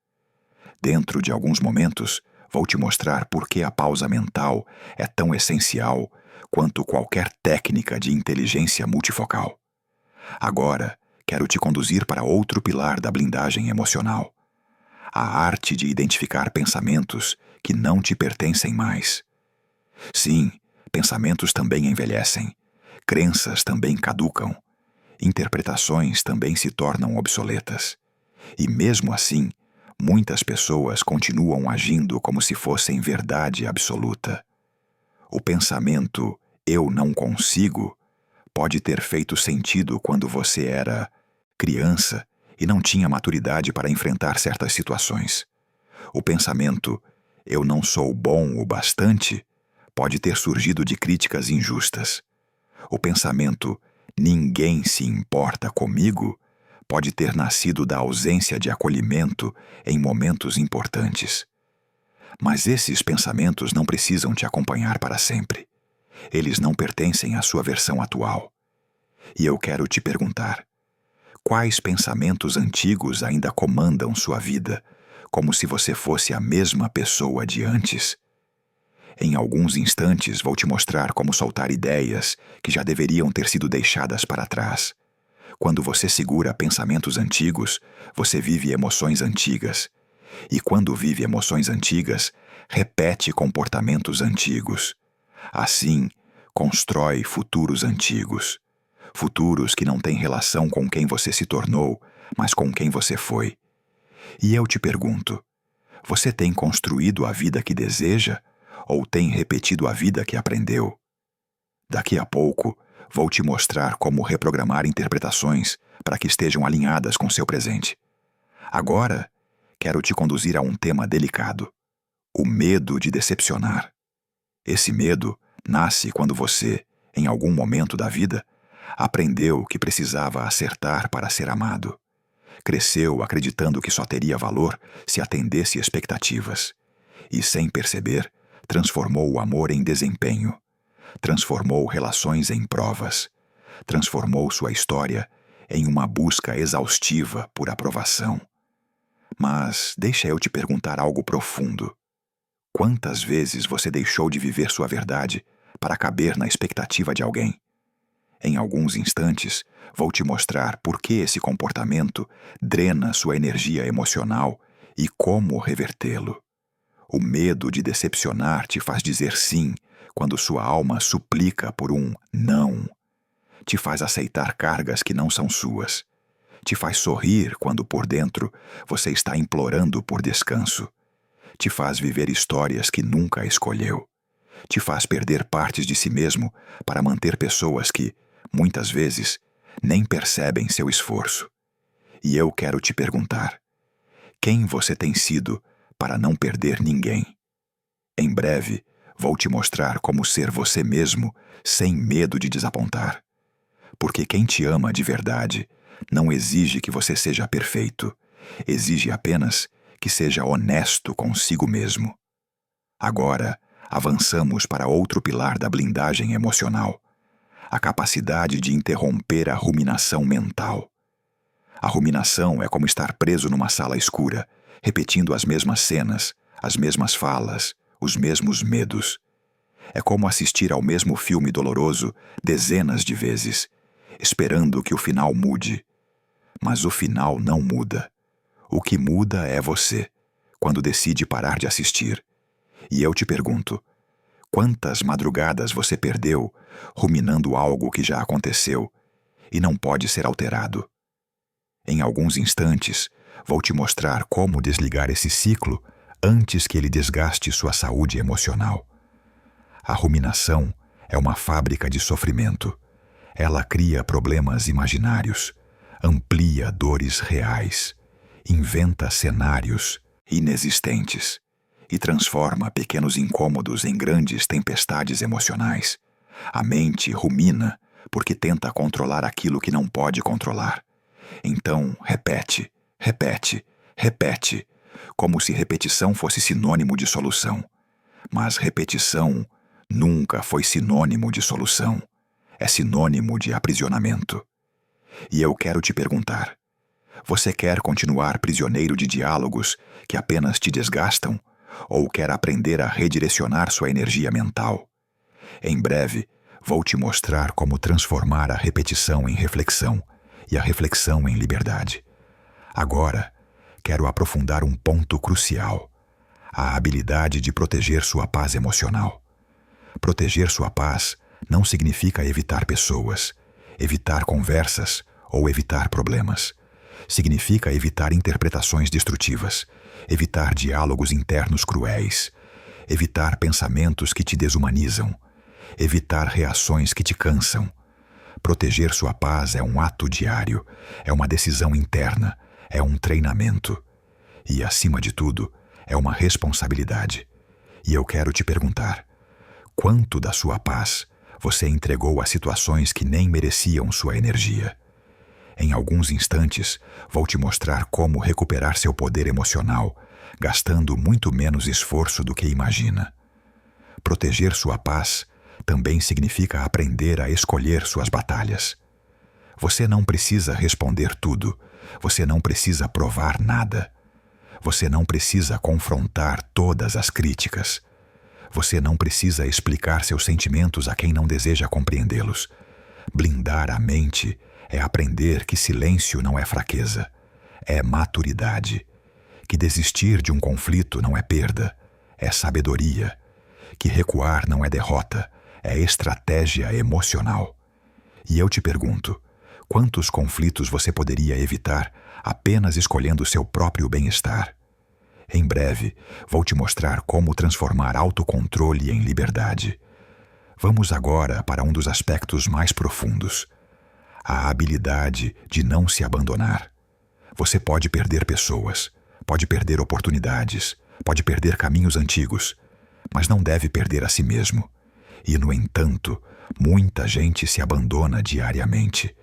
Dentro de alguns momentos, vou te mostrar por que a pausa mental é tão essencial quanto qualquer técnica de inteligência multifocal. Agora, quero te conduzir para outro pilar da blindagem emocional: a arte de identificar pensamentos que não te pertencem mais. Sim, pensamentos também envelhecem, crenças também caducam, interpretações também se tornam obsoletas. E mesmo assim, muitas pessoas continuam agindo como se fossem verdade absoluta. O pensamento "eu não consigo" pode ter feito sentido quando você era criança e não tinha maturidade para enfrentar certas situações. O pensamento "eu não sou bom o bastante" pode ter surgido de críticas injustas. O pensamento "ninguém se importa comigo" pode ter nascido da ausência de acolhimento em momentos importantes. Mas esses pensamentos não precisam te acompanhar para sempre. Eles não pertencem à sua versão atual. E eu quero te perguntar: quais pensamentos antigos ainda comandam sua vida, como se você fosse a mesma pessoa de antes? Em alguns instantes vou te mostrar como soltar ideias que já deveriam ter sido deixadas para trás. Quando você segura pensamentos antigos, você vive emoções antigas. E quando vive emoções antigas, repete comportamentos antigos. Assim, constrói futuros antigos. Futuros que não têm relação com quem você se tornou, mas com quem você foi. E eu te pergunto: você tem construído a vida que deseja ou tem repetido a vida que aprendeu? Daqui a pouco, vou te mostrar como reprogramar interpretações para que estejam alinhadas com seu presente. Agora, quero te conduzir a um tema delicado: o medo de decepcionar. Esse medo nasce quando você, em algum momento da vida, aprendeu que precisava acertar para ser amado. Cresceu acreditando que só teria valor se atendesse expectativas. E, sem perceber, transformou o amor em desempenho. Transformou relações em provas. Transformou sua história em uma busca exaustiva por aprovação. Mas deixa eu te perguntar algo profundo. Quantas vezes você deixou de viver sua verdade para caber na expectativa de alguém? Em alguns instantes, vou te mostrar por que esse comportamento drena sua energia emocional e como revertê-lo. O medo de decepcionar te faz dizer sim quando sua alma suplica por um não. Te faz aceitar cargas que não são suas. Te faz sorrir quando por dentro você está implorando por descanso. Te faz viver histórias que nunca escolheu. Te faz perder partes de si mesmo para manter pessoas que, muitas vezes, nem percebem seu esforço. E eu quero te perguntar: quem você tem sido para não perder ninguém? Em breve, vou te mostrar como ser você mesmo sem medo de desapontar. Porque quem te ama de verdade não exige que você seja perfeito, exige apenas que seja honesto consigo mesmo. Agora, avançamos para outro pilar da blindagem emocional: a capacidade de interromper a ruminação mental. A ruminação é como estar preso numa sala escura, repetindo as mesmas cenas, as mesmas falas, os mesmos medos. É como assistir ao mesmo filme doloroso dezenas de vezes, esperando que o final mude. Mas o final não muda. O que muda é você, quando decide parar de assistir. E eu te pergunto: quantas madrugadas você perdeu ruminando algo que já aconteceu e não pode ser alterado? Em alguns instantes, vou te mostrar como desligar esse ciclo antes que ele desgaste sua saúde emocional. A ruminação é uma fábrica de sofrimento. Ela cria problemas imaginários, amplia dores reais, inventa cenários inexistentes e transforma pequenos incômodos em grandes tempestades emocionais. A mente rumina porque tenta controlar aquilo que não pode controlar. Então, repete, repete, repete, como se repetição fosse sinônimo de solução. Mas repetição nunca foi sinônimo de solução. É sinônimo de aprisionamento. E eu quero te perguntar: você quer continuar prisioneiro de diálogos que apenas te desgastam? Ou quer aprender a redirecionar sua energia mental? Em breve, vou te mostrar como transformar a repetição em reflexão e a reflexão em liberdade. Agora, quero aprofundar um ponto crucial: a habilidade de proteger sua paz emocional. Proteger sua paz não significa evitar pessoas, evitar conversas ou evitar problemas. Significa evitar interpretações destrutivas, evitar diálogos internos cruéis, evitar pensamentos que te desumanizam, evitar reações que te cansam. Proteger sua paz é um ato diário, é uma decisão interna, é um treinamento. E, acima de tudo, é uma responsabilidade. E eu quero te perguntar: quanto da sua paz você entregou a situações que nem mereciam sua energia? Em alguns instantes, vou te mostrar como recuperar seu poder emocional, gastando muito menos esforço do que imagina. Proteger sua paz também significa aprender a escolher suas batalhas. Você não precisa responder tudo, você não precisa provar nada. Você não precisa confrontar todas as críticas. Você não precisa explicar seus sentimentos a quem não deseja compreendê-los. Blindar a mente é aprender que silêncio não é fraqueza, é maturidade. Que desistir de um conflito não é perda, é sabedoria. Que recuar não é derrota, é estratégia emocional. E eu te pergunto, quantos conflitos você poderia evitar apenas escolhendo seu próprio bem-estar? Em breve, vou te mostrar como transformar autocontrole em liberdade. Vamos agora para um dos aspectos mais profundos: a habilidade de não se abandonar. Você pode perder pessoas, pode perder oportunidades, pode perder caminhos antigos, mas não deve perder a si mesmo. E, no entanto, muita gente se abandona diariamente.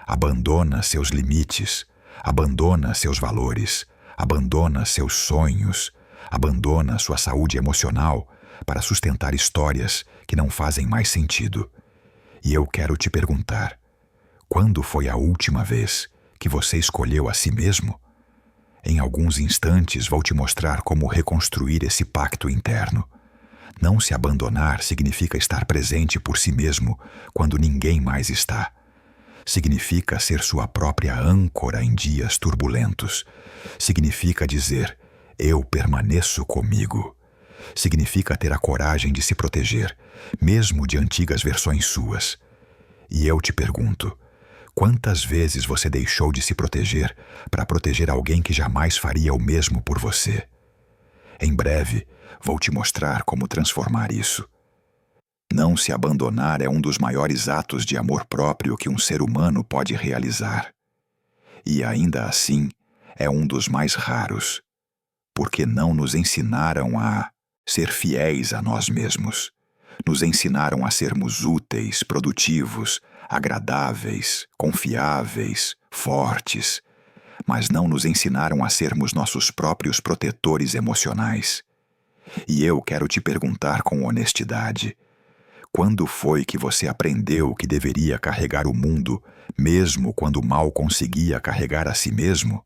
Abandona seus limites, abandona seus valores, abandona seus sonhos, abandona sua saúde emocional para sustentar histórias que não fazem mais sentido. E eu quero te perguntar, quando foi a última vez que você escolheu a si mesmo? Em alguns instantes vou te mostrar como reconstruir esse pacto interno. Não se abandonar significa estar presente por si mesmo quando ninguém mais está. Significa ser sua própria âncora em dias turbulentos. Significa dizer, eu permaneço comigo. Significa ter a coragem de se proteger, mesmo de antigas versões suas. E eu te pergunto, quantas vezes você deixou de se proteger para proteger alguém que jamais faria o mesmo por você? Em breve, vou te mostrar como transformar isso. Não se abandonar é um dos maiores atos de amor próprio que um ser humano pode realizar. E ainda assim, é um dos mais raros, porque não nos ensinaram a ser fiéis a nós mesmos. Nos ensinaram a sermos úteis, produtivos, agradáveis, confiáveis, fortes, mas não nos ensinaram a sermos nossos próprios protetores emocionais. E eu quero te perguntar com honestidade, quando foi que você aprendeu que deveria carregar o mundo, mesmo quando mal conseguia carregar a si mesmo?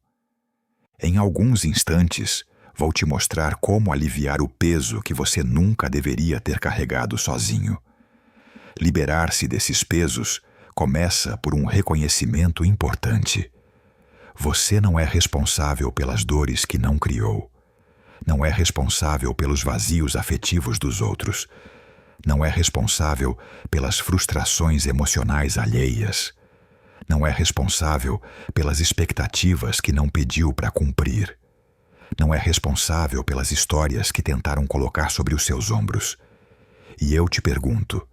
Em alguns instantes, vou te mostrar como aliviar o peso que você nunca deveria ter carregado sozinho. Liberar-se desses pesos começa por um reconhecimento importante. Você não é responsável pelas dores que não criou. Não é responsável pelos vazios afetivos dos outros. Não é responsável pelas frustrações emocionais alheias. Não é responsável pelas expectativas que não pediu para cumprir. Não é responsável pelas histórias que tentaram colocar sobre os seus ombros. E eu te pergunto,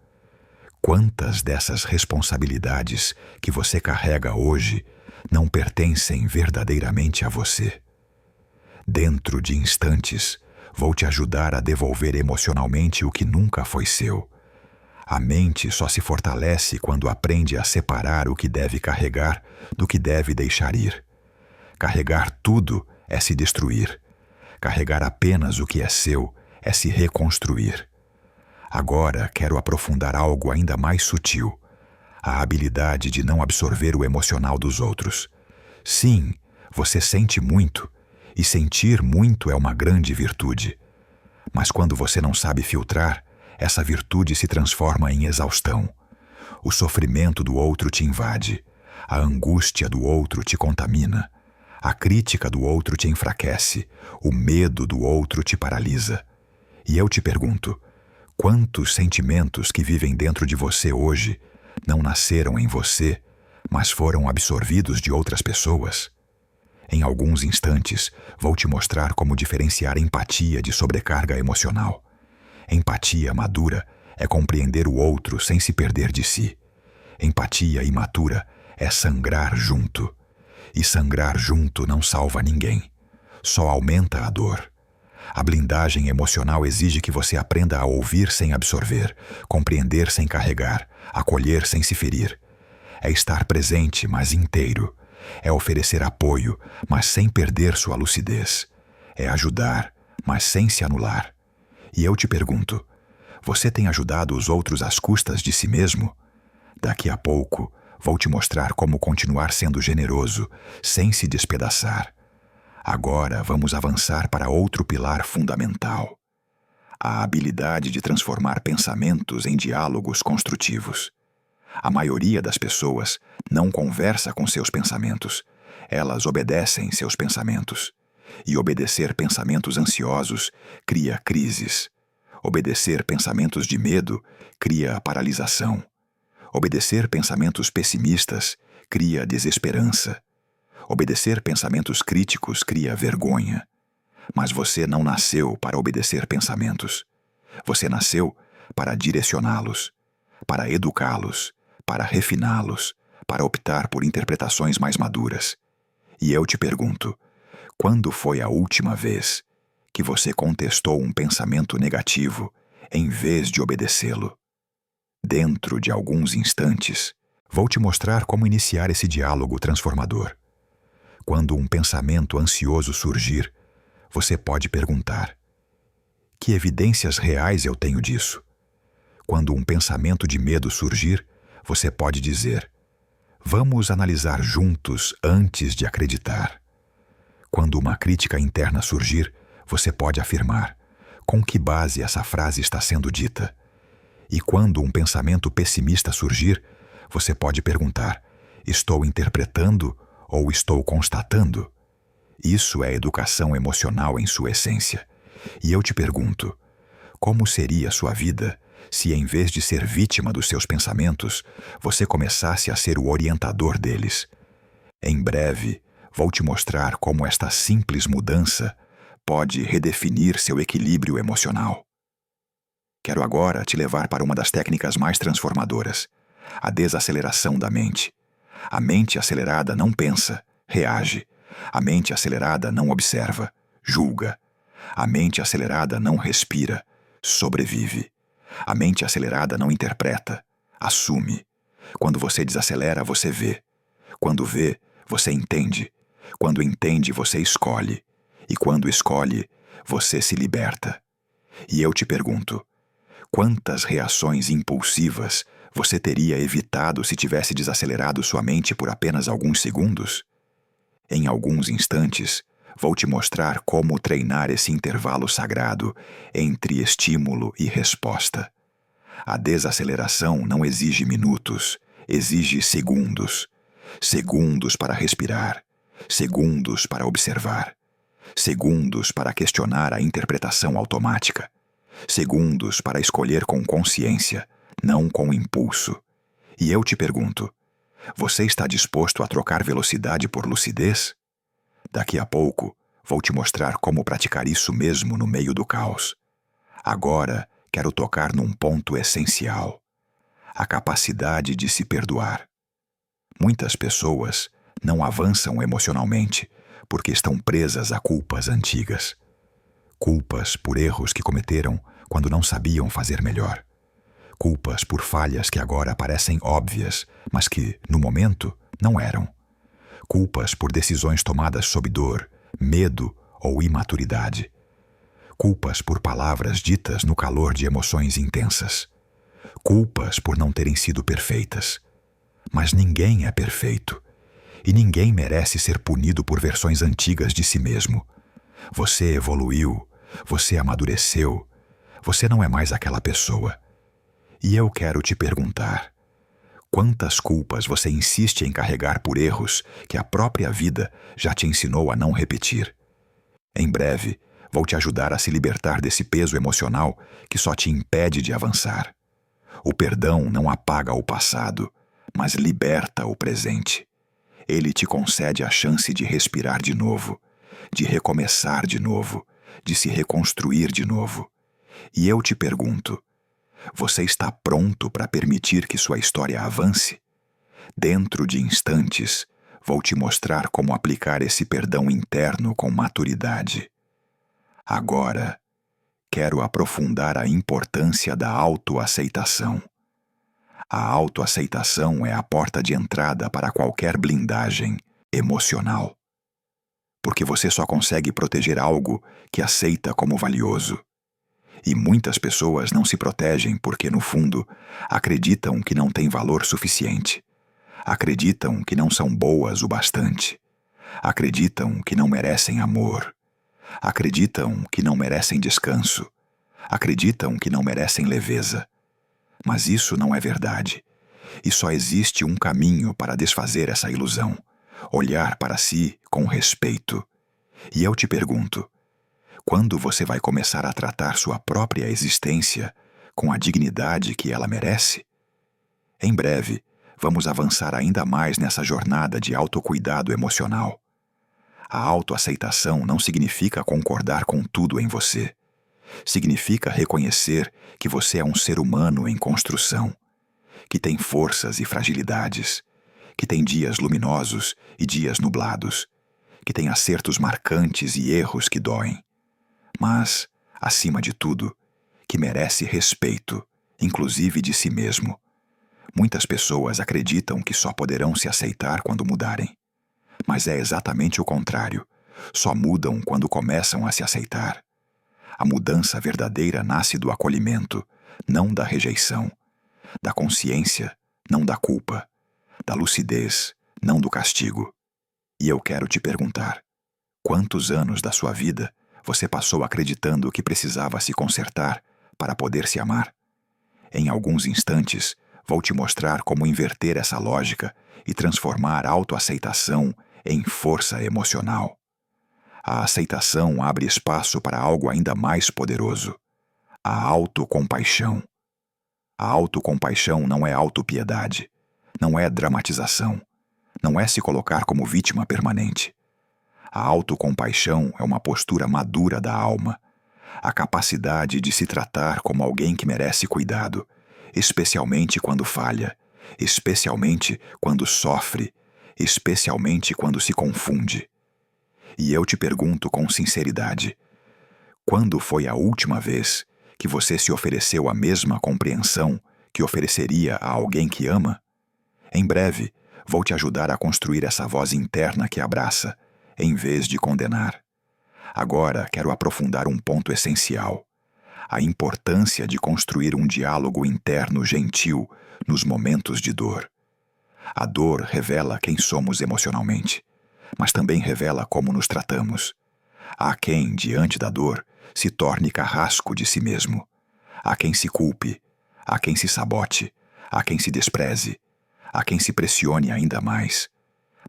quantas dessas responsabilidades que você carrega hoje não pertencem verdadeiramente a você? Dentro de instantes, vou te ajudar a devolver emocionalmente o que nunca foi seu. A mente só se fortalece quando aprende a separar o que deve carregar do que deve deixar ir. Carregar tudo é se destruir. Carregar apenas o que é seu é se reconstruir. Agora quero aprofundar algo ainda mais sutil: a habilidade de não absorver o emocional dos outros. Sim, você sente muito, e sentir muito é uma grande virtude. Mas quando você não sabe filtrar, essa virtude se transforma em exaustão. O sofrimento do outro te invade, a angústia do outro te contamina, a crítica do outro te enfraquece, o medo do outro te paralisa. E eu te pergunto, quantos sentimentos que vivem dentro de você hoje não nasceram em você, mas foram absorvidos de outras pessoas? Em alguns instantes, vou te mostrar como diferenciar empatia de sobrecarga emocional. Empatia madura é compreender o outro sem se perder de si. Empatia imatura é sangrar junto. E sangrar junto não salva ninguém. Só aumenta a dor. A blindagem emocional exige que você aprenda a ouvir sem absorver, compreender sem carregar, acolher sem se ferir. É estar presente, mas inteiro. É oferecer apoio, mas sem perder sua lucidez. É ajudar, mas sem se anular. E eu te pergunto, você tem ajudado os outros às custas de si mesmo? Daqui a pouco, vou te mostrar como continuar sendo generoso, sem se despedaçar. Agora vamos avançar para outro pilar fundamental: a habilidade de transformar pensamentos em diálogos construtivos. A maioria das pessoas não conversa com seus pensamentos, elas obedecem seus pensamentos. E obedecer pensamentos ansiosos cria crises. Obedecer pensamentos de medo cria paralisação. Obedecer pensamentos pessimistas cria desesperança. Obedecer pensamentos críticos cria vergonha. Mas você não nasceu para obedecer pensamentos. Você nasceu para direcioná-los, para educá-los, para refiná-los, para optar por interpretações mais maduras. E eu te pergunto, quando foi a última vez que você contestou um pensamento negativo em vez de obedecê-lo? Dentro de alguns instantes, vou te mostrar como iniciar esse diálogo transformador. Quando um pensamento ansioso surgir, você pode perguntar: que evidências reais eu tenho disso? Quando um pensamento de medo surgir, você pode dizer: vamos analisar juntos antes de acreditar. Quando uma crítica interna surgir, você pode afirmar: com que base essa frase está sendo dita? E quando um pensamento pessimista surgir, você pode perguntar: estou interpretando ou estou constatando? Isso é educação emocional em sua essência. E eu te pergunto, como seria sua vida se, em vez de ser vítima dos seus pensamentos, você começasse a ser o orientador deles? Em breve, vou te mostrar como esta simples mudança pode redefinir seu equilíbrio emocional. Quero agora te levar para uma das técnicas mais transformadoras: a desaceleração da mente. A mente acelerada não pensa, reage. A mente acelerada não observa, julga. A mente acelerada não respira, sobrevive. A mente acelerada não interpreta, assume. Quando você desacelera, você vê. Quando vê, você entende. Quando entende, você escolhe. E quando escolhe, você se liberta. E eu te pergunto, quantas reações impulsivas você teria evitado se tivesse desacelerado sua mente por apenas alguns segundos? Em alguns instantes, vou te mostrar como treinar esse intervalo sagrado entre estímulo e resposta. A desaceleração não exige minutos, exige segundos. Segundos para respirar, segundos para observar, segundos para questionar a interpretação automática, segundos para escolher com consciência, não com impulso. E eu te pergunto, você está disposto a trocar velocidade por lucidez? Daqui a pouco, vou te mostrar como praticar isso mesmo no meio do caos. Agora, quero tocar num ponto essencial: a capacidade de se perdoar. Muitas pessoas não avançam emocionalmente porque estão presas a culpas antigas. Culpas por erros que cometeram quando não sabiam fazer melhor. Culpas por falhas que agora parecem óbvias, mas que, no momento, não eram. Culpas por decisões tomadas sob dor, medo ou imaturidade. Culpas por palavras ditas no calor de emoções intensas. Culpas por não terem sido perfeitas. Mas ninguém é perfeito. E ninguém merece ser punido por versões antigas de si mesmo. Você evoluiu, você amadureceu, você não é mais aquela pessoa. E eu quero te perguntar, quantas culpas você insiste em carregar por erros que a própria vida já te ensinou a não repetir? Em breve, vou te ajudar a se libertar desse peso emocional que só te impede de avançar. O perdão não apaga o passado, mas liberta o presente. Ele te concede a chance de respirar de novo, de recomeçar de novo, de se reconstruir de novo. E eu te pergunto, você está pronto para permitir que sua história avance? Dentro de instantes, vou te mostrar como aplicar esse perdão interno com maturidade. Agora, quero aprofundar a importância da autoaceitação. A autoaceitação é a porta de entrada para qualquer blindagem emocional. Porque você só consegue proteger algo que aceita como valioso. E muitas pessoas não se protegem porque, no fundo, acreditam que não têm valor suficiente. Acreditam que não são boas o bastante. Acreditam que não merecem amor. Acreditam que não merecem descanso. Acreditam que não merecem leveza. Mas isso não é verdade. E só existe um caminho para desfazer essa ilusão: olhar para si com respeito. E eu te pergunto, quando você vai começar a tratar sua própria existência com a dignidade que ela merece? Em breve, vamos avançar ainda mais nessa jornada de autocuidado emocional. A autoaceitação não significa concordar com tudo em você. Significa reconhecer que você é um ser humano em construção, que tem forças e fragilidades, que tem dias luminosos e dias nublados, que tem acertos marcantes e erros que doem. Mas, acima de tudo, que merece respeito, inclusive de si mesmo. Muitas pessoas acreditam que só poderão se aceitar quando mudarem. Mas é exatamente o contrário. Só mudam quando começam a se aceitar. A mudança verdadeira nasce do acolhimento, não da rejeição. Da consciência, não da culpa. Da lucidez, não do castigo. E eu quero te perguntar: quantos anos da sua vida você passou acreditando que precisava se consertar para poder se amar? Em alguns instantes, vou te mostrar como inverter essa lógica e transformar a autoaceitação em força emocional. A aceitação abre espaço para algo ainda mais poderoso: a autocompaixão. A autocompaixão não é autopiedade, não é dramatização, não é se colocar como vítima permanente. A autocompaixão é uma postura madura da alma, a capacidade de se tratar como alguém que merece cuidado, especialmente quando falha, especialmente quando sofre, especialmente quando se confunde. E eu te pergunto com sinceridade: quando foi a última vez que você se ofereceu a mesma compreensão que ofereceria a alguém que ama? Em breve, vou te ajudar a construir essa voz interna que abraça, em vez de condenar. Agora quero aprofundar um ponto essencial: a importância de construir um diálogo interno gentil nos momentos de dor. A dor revela quem somos emocionalmente, mas também revela como nos tratamos. Há quem, diante da dor, se torne carrasco de si mesmo. Há quem se culpe, há quem se sabote, há quem se despreze, há quem se pressione ainda mais.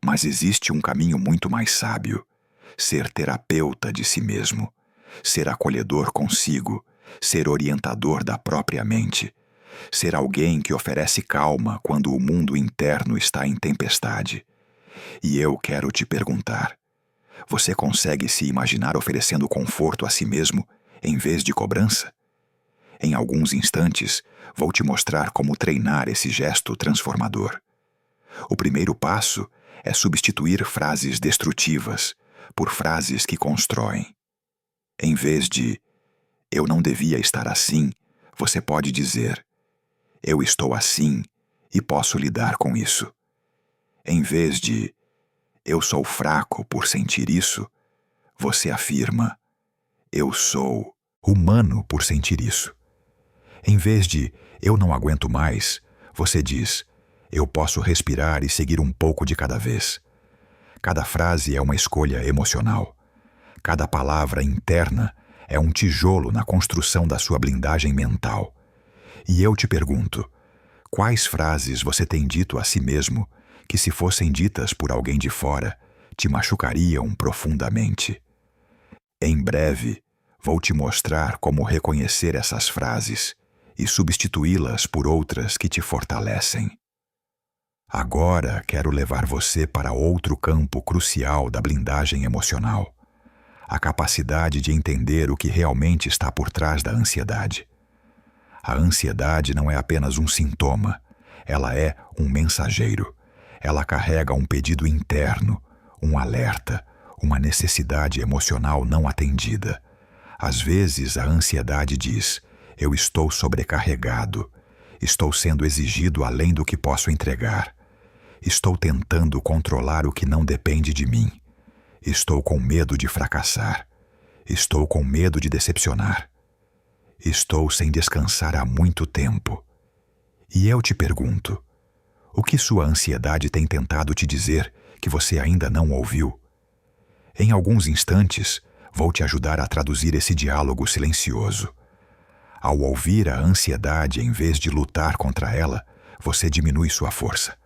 Mas existe um caminho muito mais sábio: ser terapeuta de si mesmo, ser acolhedor consigo, ser orientador da própria mente, ser alguém que oferece calma quando o mundo interno está em tempestade. E eu quero te perguntar: você consegue se imaginar oferecendo conforto a si mesmo em vez de cobrança? Em alguns instantes, vou te mostrar como treinar esse gesto transformador. O primeiro passo é substituir frases destrutivas por frases que constroem. Em vez de "eu não devia estar assim", você pode dizer "eu estou assim e posso lidar com isso". Em vez de "eu sou fraco por sentir isso", você afirma "eu sou humano por sentir isso". Em vez de "eu não aguento mais", você diz "eu posso respirar e seguir um pouco de cada vez". Cada frase é uma escolha emocional. Cada palavra interna é um tijolo na construção da sua blindagem mental. E eu te pergunto: quais frases você tem dito a si mesmo que, se fossem ditas por alguém de fora, te machucariam profundamente? Em breve, vou te mostrar como reconhecer essas frases e substituí-las por outras que te fortalecem. Agora quero levar você para outro campo crucial da blindagem emocional: a capacidade de entender o que realmente está por trás da ansiedade. A ansiedade não é apenas um sintoma, ela é um mensageiro. Ela carrega um pedido interno, um alerta, uma necessidade emocional não atendida. Às vezes a ansiedade diz: "eu estou sobrecarregado", Estou sendo exigido além do que posso entregar. Estou tentando controlar o que não depende de mim. Estou com medo de fracassar. Estou com medo de decepcionar. Estou sem descansar há muito tempo. E eu te pergunto, o que sua ansiedade tem tentado te dizer que você ainda não ouviu? Em alguns instantes, vou te ajudar a traduzir esse diálogo silencioso. Ao ouvir a ansiedade em vez de lutar contra ela, você diminui sua força.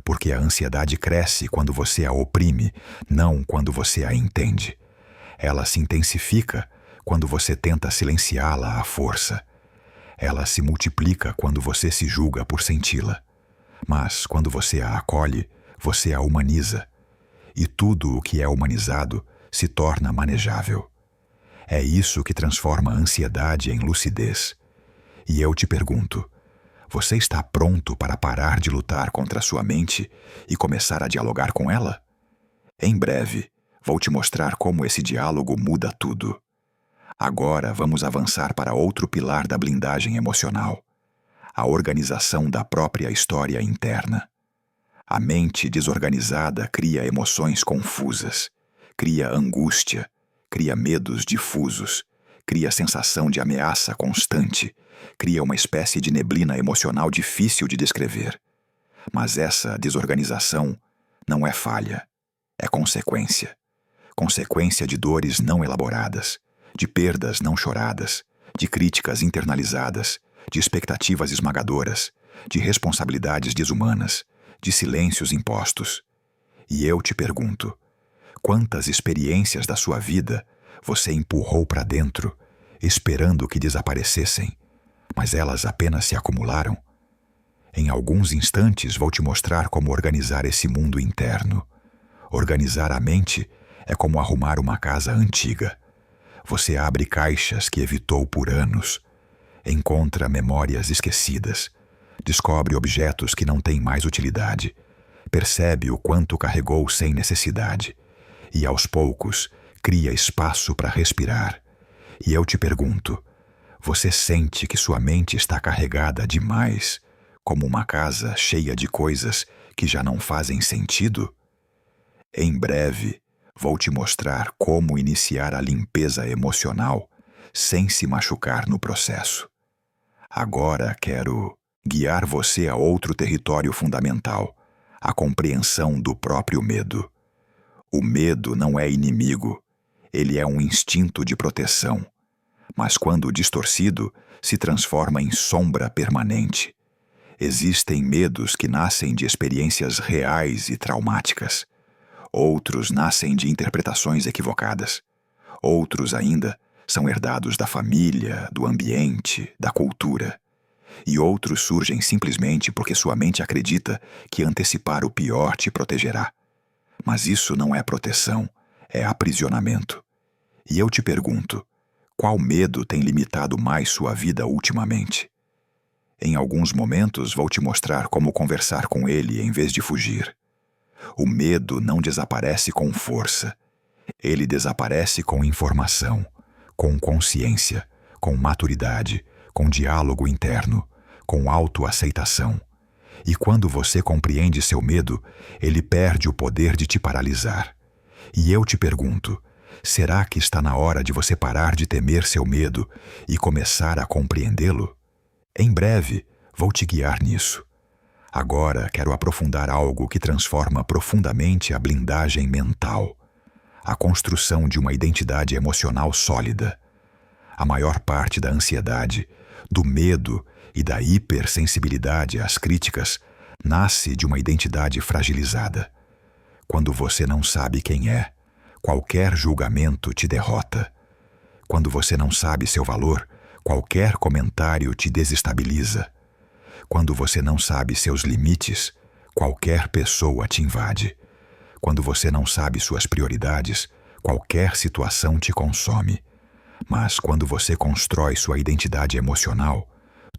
Porque a ansiedade cresce quando você a oprime, não quando você a entende. Ela se intensifica quando você tenta silenciá-la à força. Ela se multiplica quando você se julga por senti-la. Mas quando você a acolhe, você a humaniza. E tudo o que é humanizado se torna manejável. É isso que transforma a ansiedade em lucidez. E eu te pergunto, você está pronto para parar de lutar contra sua mente e começar a dialogar com ela? Em breve, vou te mostrar como esse diálogo muda tudo. Agora vamos avançar para outro pilar da blindagem emocional: a organização da própria história interna. A mente desorganizada cria emoções confusas, cria angústia, cria medos difusos, cria sensação de ameaça constante, cria uma espécie de neblina emocional difícil de descrever. Mas essa desorganização não é falha, é consequência. Consequência de dores não elaboradas, de perdas não choradas, de críticas internalizadas, de expectativas esmagadoras, de responsabilidades desumanas, de silêncios impostos. E eu te pergunto, quantas experiências da sua vida você empurrou para dentro, esperando que desaparecessem, mas elas apenas se acumularam? Em alguns instantes vou te mostrar como organizar esse mundo interno. Organizar a mente é como arrumar uma casa antiga. Você abre caixas que evitou por anos, encontra memórias esquecidas, descobre objetos que não têm mais utilidade, percebe o quanto carregou sem necessidade e, aos poucos, cria espaço para respirar. E eu te pergunto, você sente que sua mente está carregada demais, como uma casa cheia de coisas que já não fazem sentido? Em breve, vou te mostrar como iniciar a limpeza emocional sem se machucar no processo. Agora quero guiar você a outro território fundamental, a compreensão do próprio medo. O medo não é inimigo, ele é um instinto de proteção, mas quando distorcido, se transforma em sombra permanente. Existem medos que nascem de experiências reais e traumáticas. Outros nascem de interpretações equivocadas. Outros ainda são herdados da família, do ambiente, da cultura. E outros surgem simplesmente porque sua mente acredita que antecipar o pior te protegerá. Mas isso não é proteção, é aprisionamento. E eu te pergunto, qual medo tem limitado mais sua vida ultimamente? Em alguns momentos vou te mostrar como conversar com ele em vez de fugir. O medo não desaparece com força. Ele desaparece com informação, com consciência, com maturidade, com diálogo interno, com autoaceitação. E quando você compreende seu medo, ele perde o poder de te paralisar. E eu te pergunto, será que está na hora de você parar de temer seu medo e começar a compreendê-lo? Em breve, vou te guiar nisso. Agora quero aprofundar algo que transforma profundamente a blindagem mental, a construção de uma identidade emocional sólida. A maior parte da ansiedade, do medo e da hipersensibilidade às críticas nasce de uma identidade fragilizada. Quando você não sabe quem é, qualquer julgamento te derrota. Quando você não sabe seu valor, qualquer comentário te desestabiliza. Quando você não sabe seus limites, qualquer pessoa te invade. Quando você não sabe suas prioridades, qualquer situação te consome. Mas quando você constrói sua identidade emocional,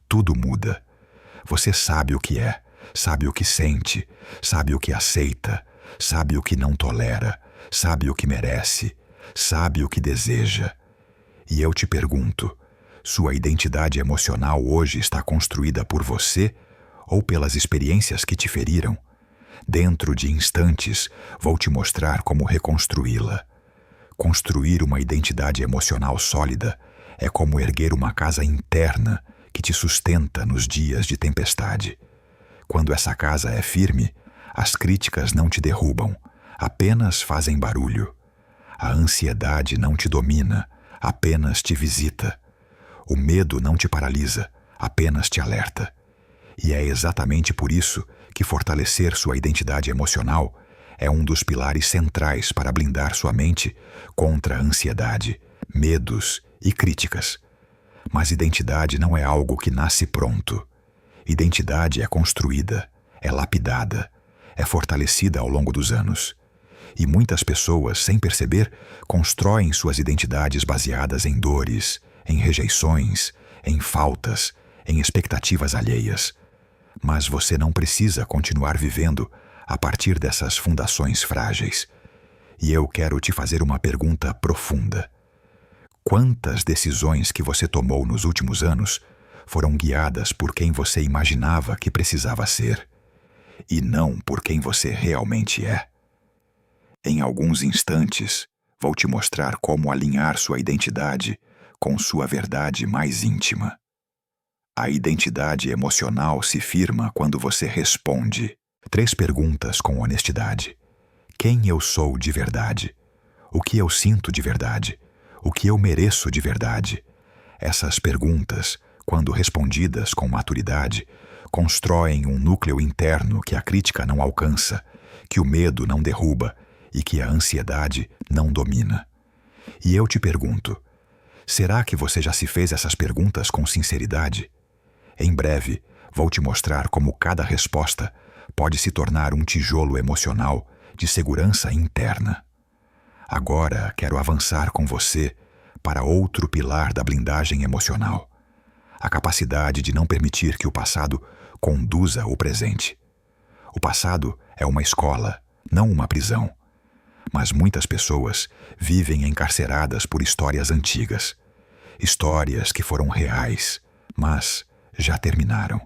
tudo muda. Você sabe o que é, sabe o que sente, sabe o que aceita, sabe o que não tolera, sabe o que merece, sabe o que deseja. E eu te pergunto, Sua identidade emocional hoje está construída por você ou pelas experiências que te feriram? Dentro de instantes, vou te mostrar como reconstruí-la. Construir uma identidade emocional sólida é como erguer uma casa interna que te sustenta nos dias de tempestade. Quando essa casa é firme, as críticas não te derrubam, apenas fazem barulho. A ansiedade não te domina, apenas te visita. O medo não te paralisa, apenas te alerta. E é exatamente por isso que fortalecer sua identidade emocional é um dos pilares centrais para blindar sua mente contra a ansiedade, medos e críticas. Mas identidade não é algo que nasce pronto. Identidade é construída, é lapidada, é fortalecida ao longo dos anos. E muitas pessoas, sem perceber, constroem suas identidades baseadas em dores, em rejeições, em faltas, em expectativas alheias. Mas você não precisa continuar vivendo a partir dessas fundações frágeis. E eu quero te fazer uma pergunta profunda. Quantas decisões que você tomou nos últimos anos foram guiadas por quem você imaginava que precisava ser, e não por quem você realmente é? Em alguns instantes, vou te mostrar como alinhar sua identidade com sua verdade mais íntima. A identidade emocional se firma quando você responde 3 perguntas com honestidade. Quem eu sou de verdade? O que eu sinto de verdade? O que eu mereço de verdade? Essas perguntas, quando respondidas com maturidade, constroem um núcleo interno que a crítica não alcança, que o medo não derruba e que a ansiedade não domina. E eu te pergunto, será que você já se fez essas perguntas com sinceridade? Em breve, vou te mostrar como cada resposta pode se tornar um tijolo emocional de segurança interna. Agora quero avançar com você para outro pilar da blindagem emocional: a capacidade de não permitir que o passado conduza o presente. O passado é uma escola, não uma prisão. Mas muitas pessoas vivem encarceradas por histórias antigas. Histórias que foram reais, mas já terminaram.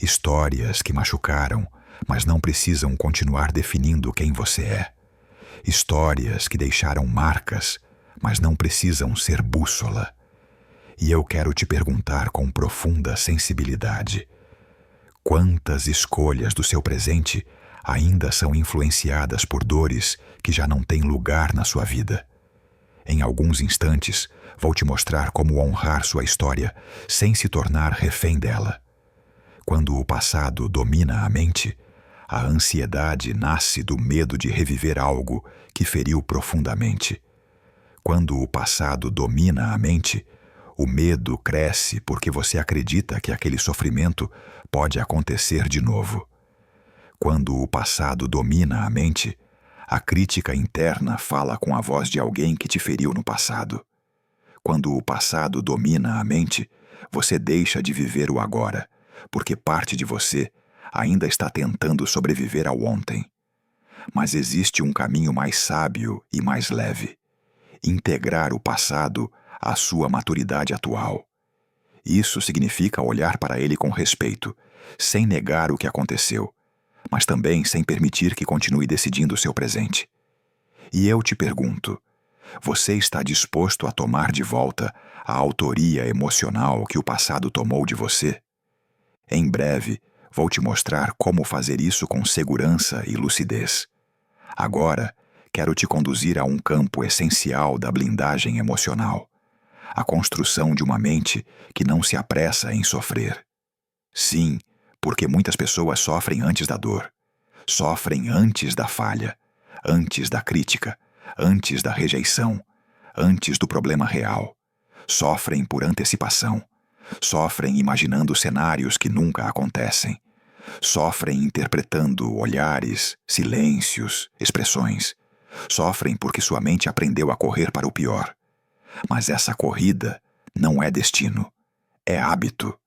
Histórias que machucaram, mas não precisam continuar definindo quem você é. Histórias que deixaram marcas, mas não precisam ser bússola. E eu quero te perguntar com profunda sensibilidade: quantas escolhas do seu presente ainda são influenciadas por dores que já não têm lugar na sua vida? Em alguns instantes, vou te mostrar como honrar sua história sem se tornar refém dela. Quando o passado domina a mente, a ansiedade nasce do medo de reviver algo que feriu profundamente. Quando o passado domina a mente, o medo cresce porque você acredita que aquele sofrimento pode acontecer de novo. Quando o passado domina a mente, a crítica interna fala com a voz de alguém que te feriu no passado. Quando o passado domina a mente, você deixa de viver o agora, porque parte de você ainda está tentando sobreviver ao ontem. Mas existe um caminho mais sábio e mais leve: integrar o passado à sua maturidade atual. Isso significa olhar para ele com respeito, sem negar o que aconteceu, mas também sem permitir que continue decidindo o seu presente. E eu te pergunto, você está disposto a tomar de volta a autoria emocional que o passado tomou de você? Em breve, vou te mostrar como fazer isso com segurança e lucidez. Agora, quero te conduzir a um campo essencial da blindagem emocional: a construção de uma mente que não se apressa em sofrer. Sim, porque muitas pessoas sofrem antes da dor. Sofrem antes da falha, antes da crítica, antes da rejeição, antes do problema real. Sofrem por antecipação. Sofrem imaginando cenários que nunca acontecem. Sofrem interpretando olhares, silêncios, expressões. Sofrem porque sua mente aprendeu a correr para o pior. Mas essa corrida não é destino, é hábito.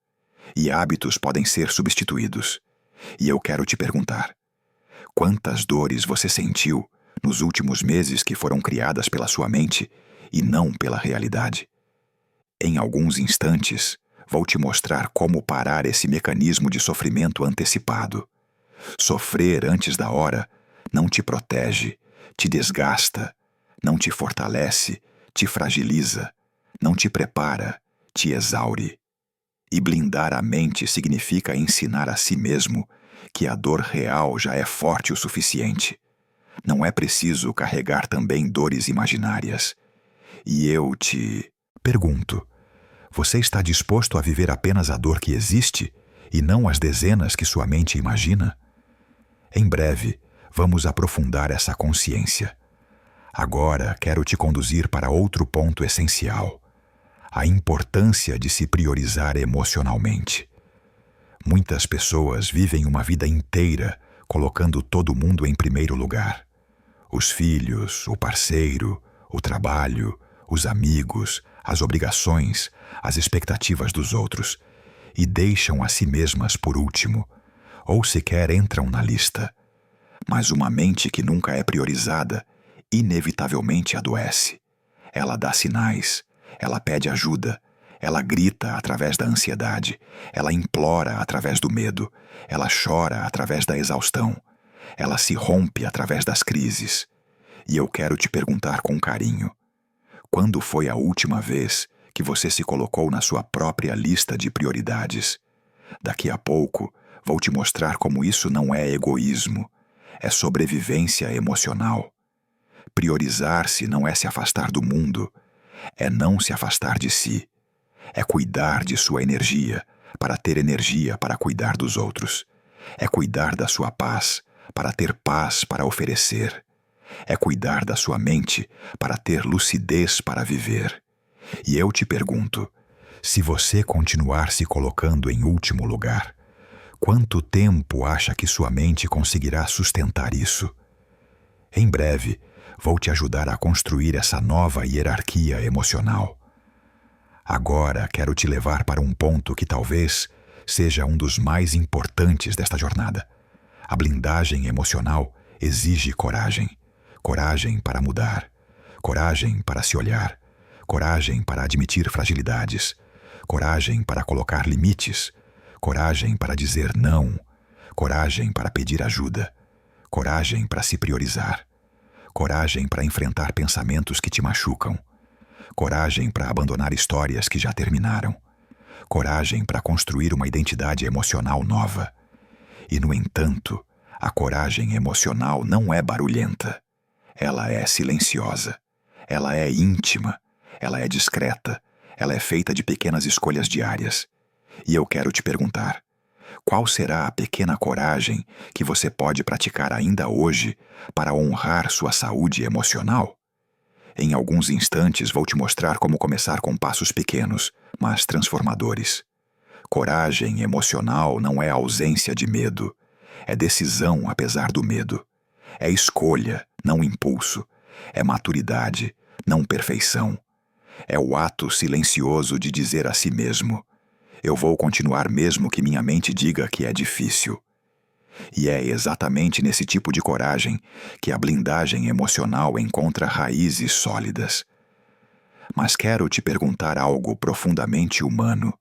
E hábitos podem ser substituídos. E eu quero te perguntar: quantas dores você sentiu nos últimos meses que foram criadas pela sua mente e não pela realidade? Em alguns instantes, vou te mostrar como parar esse mecanismo de sofrimento antecipado. Sofrer antes da hora não te protege, te desgasta, não te fortalece, te fragiliza, não te prepara, te exaure. E blindar a mente significa ensinar a si mesmo que a dor real já é forte o suficiente. Não é preciso carregar também dores imaginárias. E eu te pergunto: você está disposto a viver apenas a dor que existe e não as dezenas que sua mente imagina? Em breve, vamos aprofundar essa consciência. Agora quero te conduzir para outro ponto essencial: a importância de se priorizar emocionalmente. Muitas pessoas vivem uma vida inteira colocando todo mundo em primeiro lugar. Os filhos, o parceiro, o trabalho, os amigos, as obrigações, as expectativas dos outros, e deixam a si mesmas por último, ou sequer entram na lista. Mas uma mente que nunca é priorizada, inevitavelmente adoece. Ela dá sinais, ela pede ajuda, ela grita através da ansiedade, ela implora através do medo, ela chora através da exaustão, ela se rompe através das crises. E eu quero te perguntar com carinho: quando foi a última vez que você se colocou na sua própria lista de prioridades? Daqui a pouco vou te mostrar como isso não é egoísmo, é sobrevivência emocional. Priorizar-se não é se afastar do mundo, é não se afastar de si. É cuidar de sua energia para ter energia para cuidar dos outros. É cuidar da sua paz para ter paz para oferecer. É cuidar da sua mente para ter lucidez para viver. E eu te pergunto: se você continuar se colocando em último lugar, quanto tempo acha que sua mente conseguirá sustentar isso? Em breve, vou te ajudar a construir essa nova hierarquia emocional. Agora quero te levar para um ponto que talvez seja um dos mais importantes desta jornada. A blindagem emocional exige coragem. Coragem para mudar. Coragem para se olhar. Coragem para admitir fragilidades. Coragem para colocar limites. Coragem para dizer não. Coragem para pedir ajuda. Coragem para se priorizar. Coragem para enfrentar pensamentos que te machucam. Coragem para abandonar histórias que já terminaram. Coragem para construir uma identidade emocional nova. E, no entanto, a coragem emocional não é barulhenta. Ela é silenciosa. Ela é íntima. Ela é discreta. Ela é feita de pequenas escolhas diárias. E eu quero te perguntar: qual será a pequena coragem que você pode praticar ainda hoje para honrar sua saúde emocional? Em alguns instantes vou te mostrar como começar com passos pequenos, mas transformadores. Coragem emocional não é ausência de medo. É decisão apesar do medo. É escolha, não impulso. É maturidade, não perfeição. É o ato silencioso de dizer a si mesmo: eu vou continuar mesmo que minha mente diga que é difícil. E é exatamente nesse tipo de coragem que a blindagem emocional encontra raízes sólidas. Mas quero te perguntar algo profundamente humano.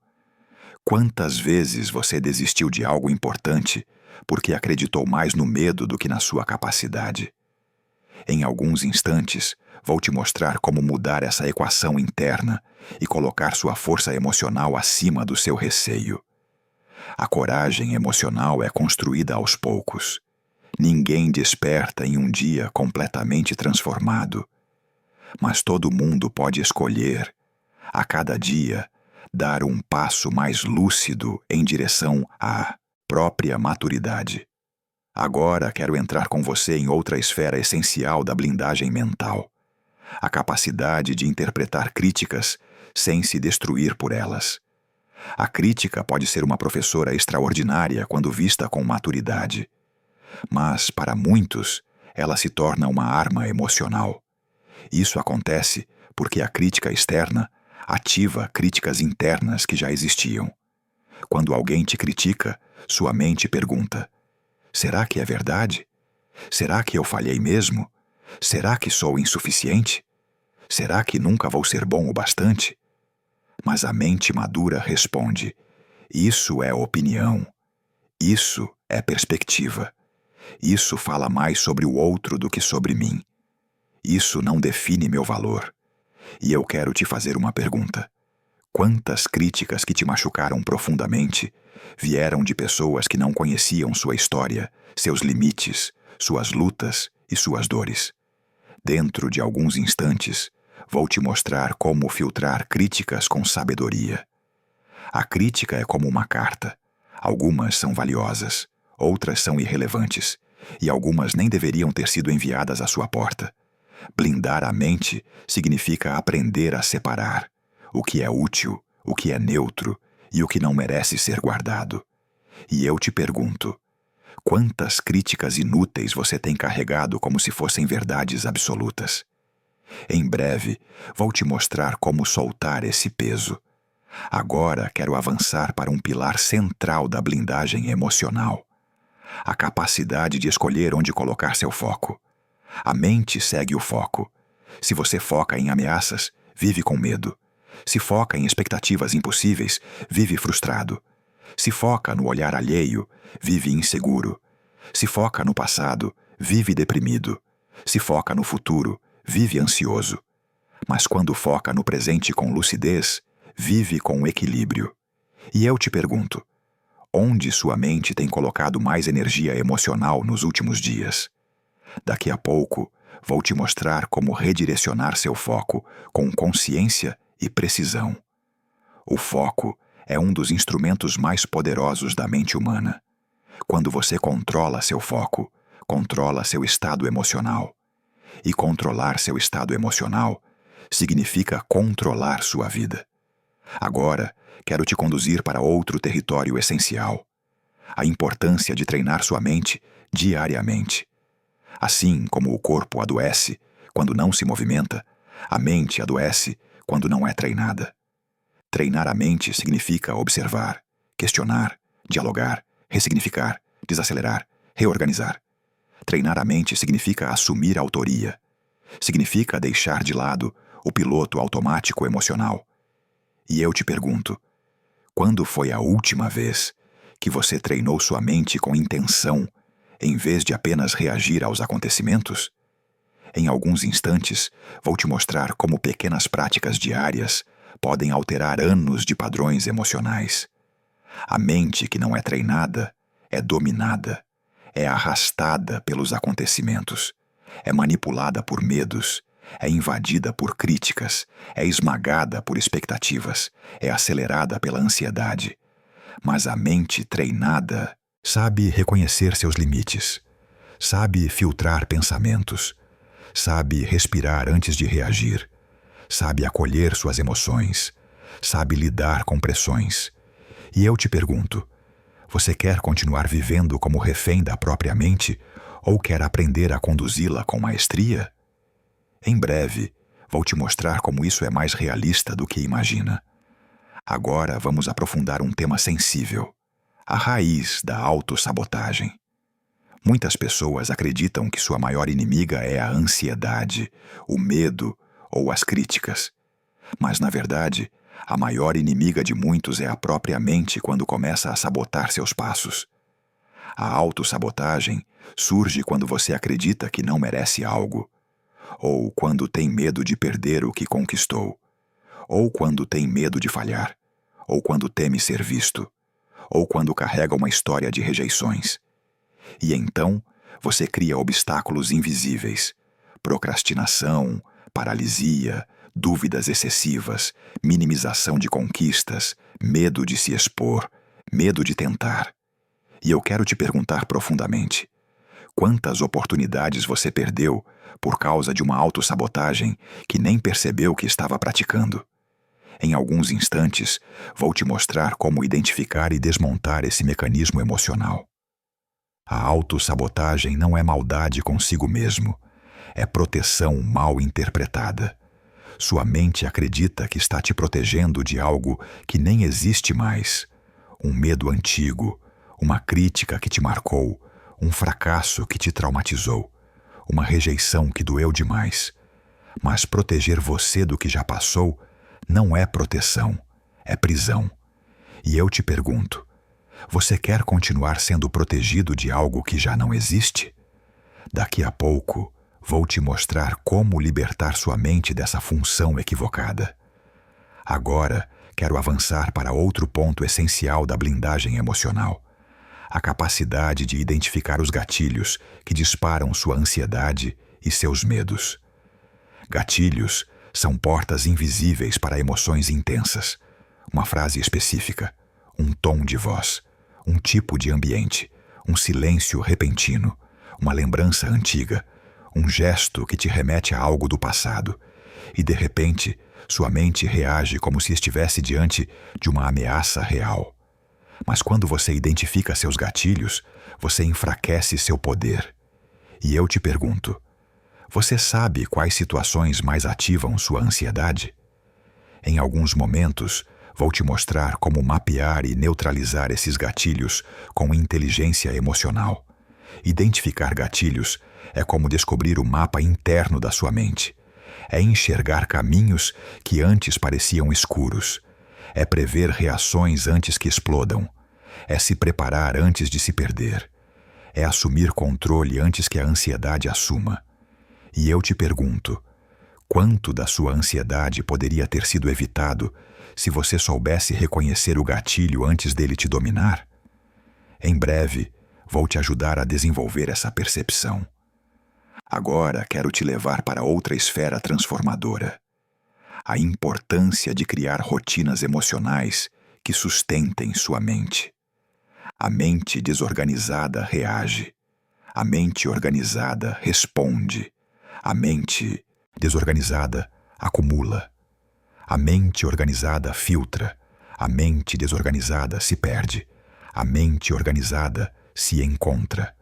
Quantas vezes você desistiu de algo importante porque acreditou mais no medo do que na sua capacidade? Em alguns instantes, vou te mostrar como mudar essa equação interna e colocar sua força emocional acima do seu receio. A coragem emocional é construída aos poucos. Ninguém desperta em um dia completamente transformado. Mas todo mundo pode escolher, a cada dia, dar um passo mais lúcido em direção à própria maturidade. Agora quero entrar com você em outra esfera essencial da blindagem mental: a capacidade de interpretar críticas sem se destruir por elas. A crítica pode ser uma professora extraordinária quando vista com maturidade. Mas, para muitos, ela se torna uma arma emocional. Isso acontece porque a crítica externa ativa críticas internas que já existiam. Quando alguém te critica, sua mente pergunta: será que é verdade? Será que eu falhei mesmo? Será que sou insuficiente? Será que nunca vou ser bom o bastante? Mas a mente madura responde: isso é opinião. Isso é perspectiva. Isso fala mais sobre o outro do que sobre mim. Isso não define meu valor. E eu quero te fazer uma pergunta. Quantas críticas que te machucaram profundamente vieram de pessoas que não conheciam sua história, seus limites, suas lutas e suas dores? Dentro de alguns instantes, vou te mostrar como filtrar críticas com sabedoria. A crítica é como uma carta. Algumas são valiosas, outras são irrelevantes, e algumas nem deveriam ter sido enviadas à sua porta. Blindar a mente significa aprender a separar o que é útil, o que é neutro e o que não merece ser guardado. E eu te pergunto, quantas críticas inúteis você tem carregado como se fossem verdades absolutas? Em breve, vou te mostrar como soltar esse peso. Agora quero avançar para um pilar central da blindagem emocional: a capacidade de escolher onde colocar seu foco. A mente segue o foco. Se você foca em ameaças, vive com medo. Se foca em expectativas impossíveis, vive frustrado. Se foca no olhar alheio, vive inseguro. Se foca no passado, vive deprimido. Se foca no futuro, vive ansioso. Mas quando foca no presente com lucidez, vive com equilíbrio. E eu te pergunto, onde sua mente tem colocado mais energia emocional nos últimos dias? Daqui a pouco, vou te mostrar como redirecionar seu foco com consciência e precisão. O foco é um dos instrumentos mais poderosos da mente humana. Quando você controla seu foco, controla seu estado emocional. E controlar seu estado emocional significa controlar sua vida. Agora, quero te conduzir para outro território essencial: a importância de treinar sua mente diariamente. Assim como o corpo adoece quando não se movimenta, a mente adoece quando não é treinada. Treinar a mente significa observar, questionar, dialogar, ressignificar, desacelerar, reorganizar. Treinar a mente significa assumir a autoria. Significa deixar de lado o piloto automático emocional. E eu te pergunto, quando foi a última vez que você treinou sua mente com intenção, em vez de apenas reagir aos acontecimentos? Em alguns instantes, vou te mostrar como pequenas práticas diárias podem alterar anos de padrões emocionais. A mente que não é treinada é dominada, é arrastada pelos acontecimentos, é manipulada por medos, é invadida por críticas, é esmagada por expectativas, é acelerada pela ansiedade. Mas a mente treinada sabe reconhecer seus limites, sabe filtrar pensamentos, sabe respirar antes de reagir, sabe acolher suas emoções, sabe lidar com pressões. E eu te pergunto, você quer continuar vivendo como refém da própria mente ou quer aprender a conduzi-la com maestria? Em breve, vou te mostrar como isso é mais realista do que imagina. Agora vamos aprofundar um tema sensível: a raiz da autossabotagem. Muitas pessoas acreditam que sua maior inimiga é a ansiedade, o medo ou as críticas. Mas, na verdade, a maior inimiga de muitos é a própria mente quando começa a sabotar seus passos. A autossabotagem surge quando você acredita que não merece algo, ou quando tem medo de perder o que conquistou, ou quando tem medo de falhar, ou quando teme ser visto, ou quando carrega uma história de rejeições. E então, você cria obstáculos invisíveis: procrastinação, paralisia, dúvidas excessivas, minimização de conquistas, medo de se expor, medo de tentar. E eu quero te perguntar profundamente: quantas oportunidades você perdeu por causa de uma autossabotagem que nem percebeu que estava praticando? Em alguns instantes, vou te mostrar como identificar e desmontar esse mecanismo emocional. A autossabotagem não é maldade consigo mesmo, é proteção mal interpretada. Sua mente acredita que está te protegendo de algo que nem existe mais: um medo antigo, uma crítica que te marcou, um fracasso que te traumatizou, uma rejeição que doeu demais. Mas proteger você do que já passou não é proteção, é prisão. E eu te pergunto: você quer continuar sendo protegido de algo que já não existe? Daqui a pouco, vou te mostrar como libertar sua mente dessa função equivocada. Agora, quero avançar para outro ponto essencial da blindagem emocional: a capacidade de identificar os gatilhos que disparam sua ansiedade e seus medos. Gatilhos são portas invisíveis para emoções intensas. Uma frase específica, um tom de voz, um tipo de ambiente, um silêncio repentino, uma lembrança antiga, um gesto que te remete a algo do passado, e de repente sua mente reage como se estivesse diante de uma ameaça real. Mas quando você identifica seus gatilhos, você enfraquece seu poder. E eu te pergunto: você sabe quais situações mais ativam sua ansiedade? Em alguns momentos, vou te mostrar como mapear e neutralizar esses gatilhos com inteligência emocional. Identificar gatilhos é como descobrir o mapa interno da sua mente. É enxergar caminhos que antes pareciam escuros. É prever reações antes que explodam. É se preparar antes de se perder. É assumir controle antes que a ansiedade assuma. E eu te pergunto: quanto da sua ansiedade poderia ter sido evitado se você soubesse reconhecer o gatilho antes dele te dominar? Em breve, vou te ajudar a desenvolver essa percepção. Agora quero te levar para outra esfera transformadora: a importância de criar rotinas emocionais que sustentem sua mente. A mente desorganizada reage. A mente organizada responde. A mente desorganizada acumula. A mente organizada filtra. A mente desorganizada se perde. A mente organizada se encontra.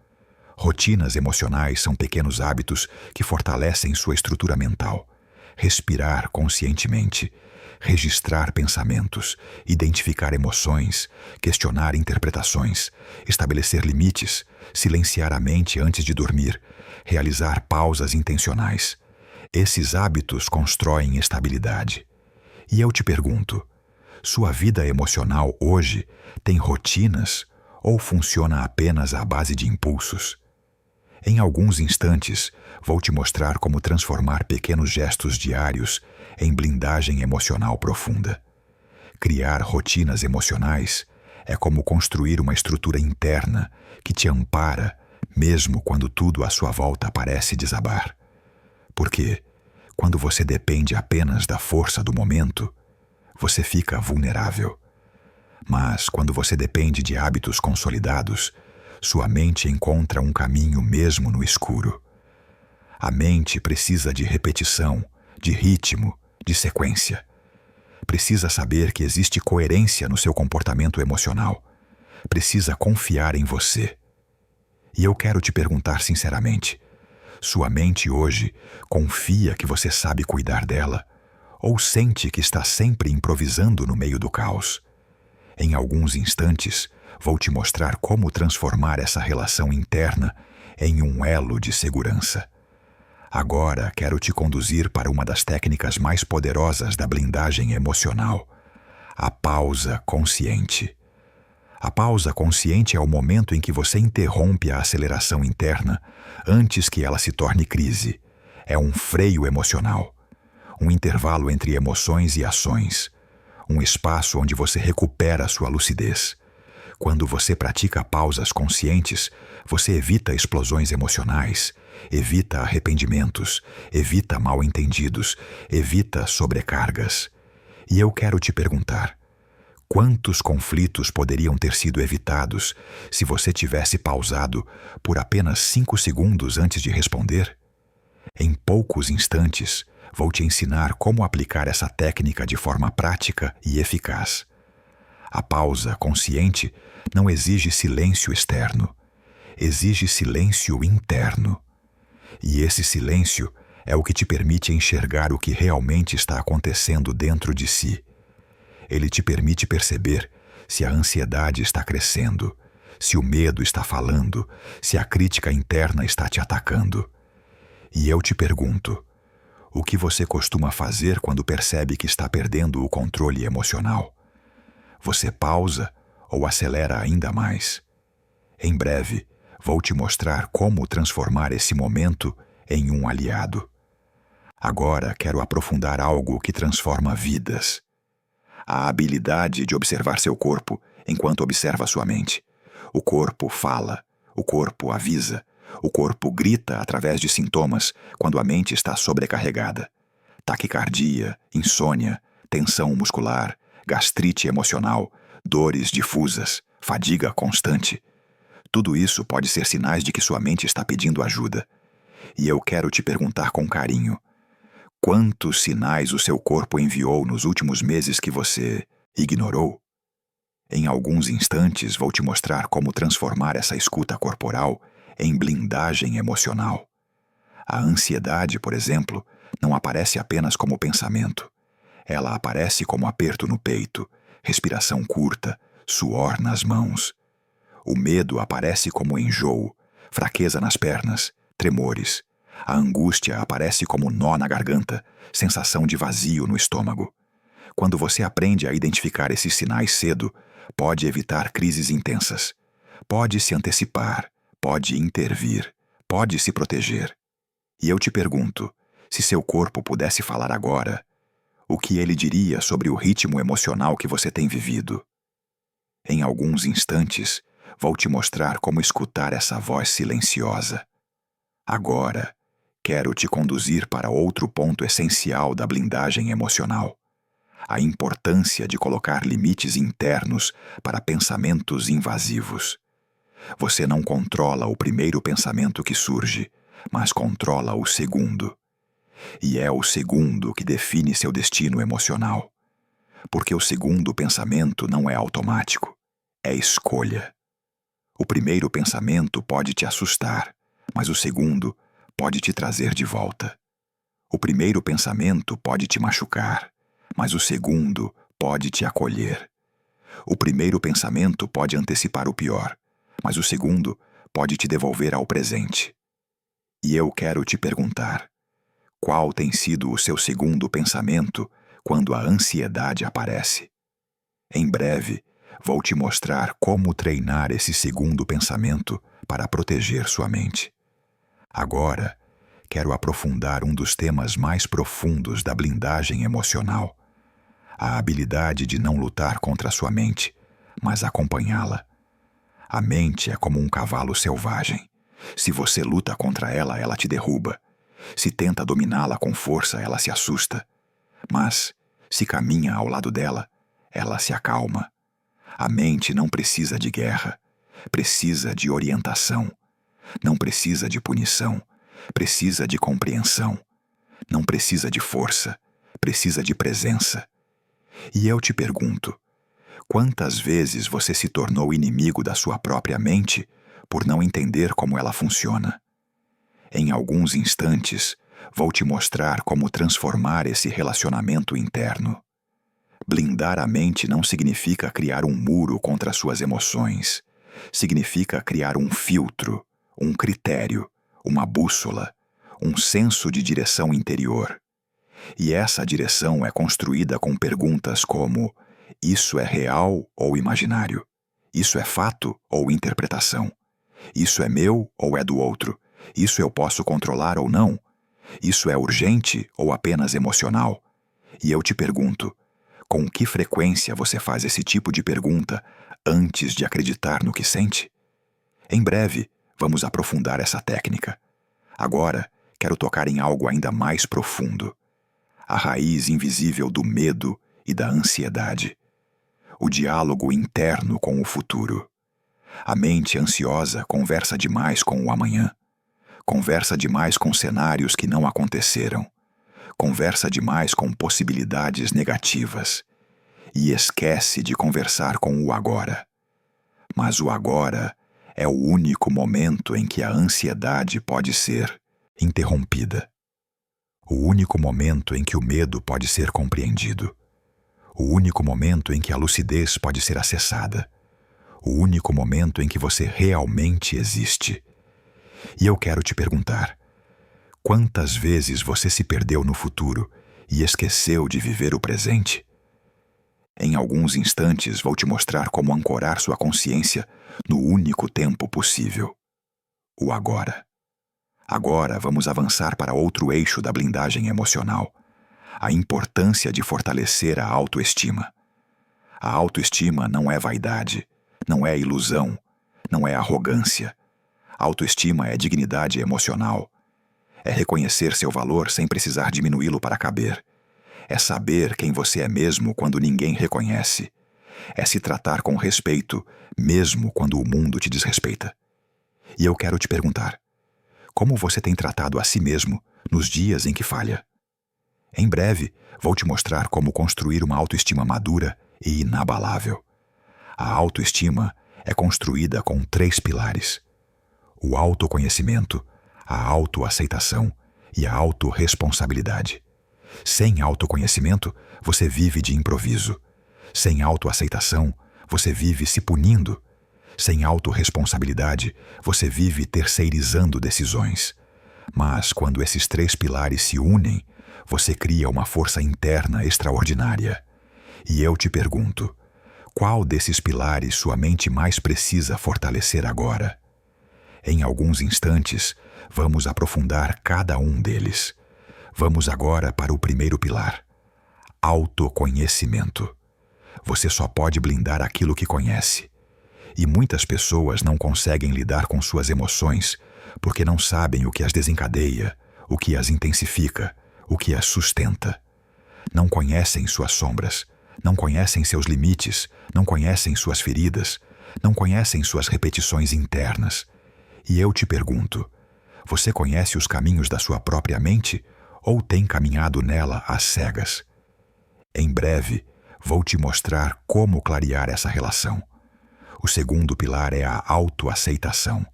Rotinas emocionais são pequenos hábitos que fortalecem sua estrutura mental. Respirar conscientemente, registrar pensamentos, identificar emoções, questionar interpretações, estabelecer limites, silenciar a mente antes de dormir, realizar pausas intencionais. Esses hábitos constroem estabilidade. E eu te pergunto: sua vida emocional hoje tem rotinas ou funciona apenas à base de impulsos? Em alguns instantes, vou te mostrar como transformar pequenos gestos diários em blindagem emocional profunda. Criar rotinas emocionais é como construir uma estrutura interna que te ampara mesmo quando tudo à sua volta parece desabar. Porque, quando você depende apenas da força do momento, você fica vulnerável. Mas, quando você depende de hábitos consolidados, sua mente encontra um caminho mesmo no escuro. A mente precisa de repetição, de ritmo, de sequência. Precisa saber que existe coerência no seu comportamento emocional. Precisa confiar em você. E eu quero te perguntar sinceramente: sua mente hoje confia que você sabe cuidar dela ou sente que está sempre improvisando no meio do caos? Em alguns instantes, vou te mostrar como transformar essa relação interna em um elo de segurança. Agora quero te conduzir para uma das técnicas mais poderosas da blindagem emocional: a pausa consciente. A pausa consciente é o momento em que você interrompe a aceleração interna antes que ela se torne crise. É um freio emocional, um intervalo entre emoções e ações, um espaço onde você recupera sua lucidez. Quando você pratica pausas conscientes, você evita explosões emocionais, evita arrependimentos, evita mal-entendidos, evita sobrecargas. E eu quero te perguntar: quantos conflitos poderiam ter sido evitados se você tivesse pausado por apenas 5 segundos antes de responder? Em poucos instantes, vou te ensinar como aplicar essa técnica de forma prática e eficaz. A pausa consciente não exige silêncio externo, exige silêncio interno. E esse silêncio é o que te permite enxergar o que realmente está acontecendo dentro de si. Ele te permite perceber se a ansiedade está crescendo, se o medo está falando, se a crítica interna está te atacando. E eu te pergunto: o que você costuma fazer quando percebe que está perdendo o controle emocional? Você pausa ou acelera ainda mais? Em breve, vou te mostrar como transformar esse momento em um aliado. Agora quero aprofundar algo que transforma vidas. A habilidade de observar seu corpo enquanto observa sua mente. O corpo fala, o corpo avisa, o corpo grita através de sintomas quando a mente está sobrecarregada. Taquicardia, insônia, tensão muscular, gastrite emocional, dores difusas, fadiga constante. Tudo isso pode ser sinais de que sua mente está pedindo ajuda. E eu quero te perguntar com carinho: quantos sinais o seu corpo enviou nos últimos meses que você ignorou? Em alguns instantes vou te mostrar como transformar essa escuta corporal em blindagem emocional. A ansiedade, por exemplo, não aparece apenas como pensamento. Ela aparece como aperto no peito, respiração curta, suor nas mãos. O medo aparece como enjoo, fraqueza nas pernas, tremores. A angústia aparece como nó na garganta, sensação de vazio no estômago. Quando você aprende a identificar esses sinais cedo, pode evitar crises intensas. Pode se antecipar, pode intervir, pode se proteger. E eu te pergunto, se seu corpo pudesse falar agora, o que ele diria sobre o ritmo emocional que você tem vivido? Em alguns instantes, vou te mostrar como escutar essa voz silenciosa. Agora, quero te conduzir para outro ponto essencial da blindagem emocional: a importância de colocar limites internos para pensamentos invasivos. Você não controla o primeiro pensamento que surge, mas controla o segundo. E é o segundo que define seu destino emocional. Porque o segundo pensamento não é automático, é escolha. O primeiro pensamento pode te assustar, mas o segundo pode te trazer de volta. O primeiro pensamento pode te machucar, mas o segundo pode te acolher. O primeiro pensamento pode antecipar o pior, mas o segundo pode te devolver ao presente. E eu quero te perguntar: qual tem sido o seu segundo pensamento quando a ansiedade aparece? Em breve, vou te mostrar como treinar esse segundo pensamento para proteger sua mente. Agora, quero aprofundar um dos temas mais profundos da blindagem emocional: a habilidade de não lutar contra sua mente, mas acompanhá-la. A mente é como um cavalo selvagem. Se você luta contra ela, ela te derruba. Se tenta dominá-la com força, ela se assusta. Mas, se caminha ao lado dela, ela se acalma. A mente não precisa de guerra, precisa de orientação. Não precisa de punição, precisa de compreensão. Não precisa de força, precisa de presença. E eu te pergunto: quantas vezes você se tornou inimigo da sua própria mente por não entender como ela funciona? Em alguns instantes, vou te mostrar como transformar esse relacionamento interno. Blindar a mente não significa criar um muro contra suas emoções. Significa criar um filtro, um critério, uma bússola, um senso de direção interior. E essa direção é construída com perguntas como: isso é real ou imaginário? Isso é fato ou interpretação? Isso é meu ou é do outro? Isso eu posso controlar ou não? Isso é urgente ou apenas emocional? E eu te pergunto: com que frequência você faz esse tipo de pergunta antes de acreditar no que sente? Em breve, vamos aprofundar essa técnica. Agora, quero tocar em algo ainda mais profundo: a raiz invisível do medo e da ansiedade. O diálogo interno com o futuro. A mente ansiosa conversa demais com o amanhã. Conversa demais com cenários que não aconteceram. Conversa demais com possibilidades negativas. E esquece de conversar com o agora. Mas o agora é o único momento em que a ansiedade pode ser interrompida. O único momento em que o medo pode ser compreendido. O único momento em que a lucidez pode ser acessada. O único momento em que você realmente existe. E eu quero te perguntar: quantas vezes você se perdeu no futuro e esqueceu de viver o presente? Em alguns instantes vou te mostrar como ancorar sua consciência no único tempo possível: o agora. Agora vamos avançar para outro eixo da blindagem emocional: a importância de fortalecer a autoestima. A autoestima não é vaidade, não é ilusão, não é arrogância. Autoestima é dignidade emocional. É reconhecer seu valor sem precisar diminuí-lo para caber. É saber quem você é mesmo quando ninguém reconhece. É se tratar com respeito, mesmo quando o mundo te desrespeita. E eu quero te perguntar: como você tem tratado a si mesmo nos dias em que falha? Em breve, vou te mostrar como construir uma autoestima madura e inabalável. A autoestima é construída com 3 pilares: o autoconhecimento, a autoaceitação e a autorresponsabilidade. Sem autoconhecimento, você vive de improviso. Sem autoaceitação, você vive se punindo. Sem autorresponsabilidade, você vive terceirizando decisões. Mas quando esses 3 pilares se unem, você cria uma força interna extraordinária. E eu te pergunto: qual desses pilares sua mente mais precisa fortalecer agora? Em alguns instantes, vamos aprofundar cada um deles. Vamos agora para o primeiro pilar: autoconhecimento. Você só pode blindar aquilo que conhece. E muitas pessoas não conseguem lidar com suas emoções porque não sabem o que as desencadeia, o que as intensifica, o que as sustenta. Não conhecem suas sombras, não conhecem seus limites, não conhecem suas feridas, não conhecem suas repetições internas. E eu te pergunto: você conhece os caminhos da sua própria mente ou tem caminhado nela às cegas? Em breve, vou te mostrar como clarear essa relação. O segundo pilar é a autoaceitação.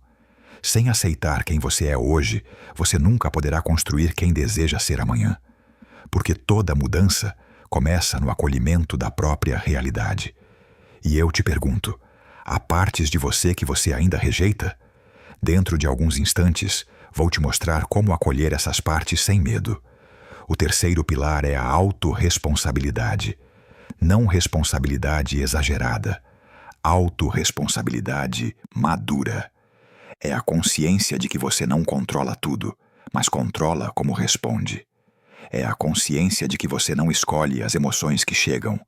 Sem aceitar quem você é hoje, você nunca poderá construir quem deseja ser amanhã. Porque toda mudança começa no acolhimento da própria realidade. E eu te pergunto: há partes de você que você ainda rejeita? Dentro de alguns instantes, vou te mostrar como acolher essas partes sem medo. O terceiro pilar é a autorresponsabilidade. Não responsabilidade exagerada. Autorresponsabilidade madura. É a consciência de que você não controla tudo, mas controla como responde. É a consciência de que você não escolhe as emoções que chegam,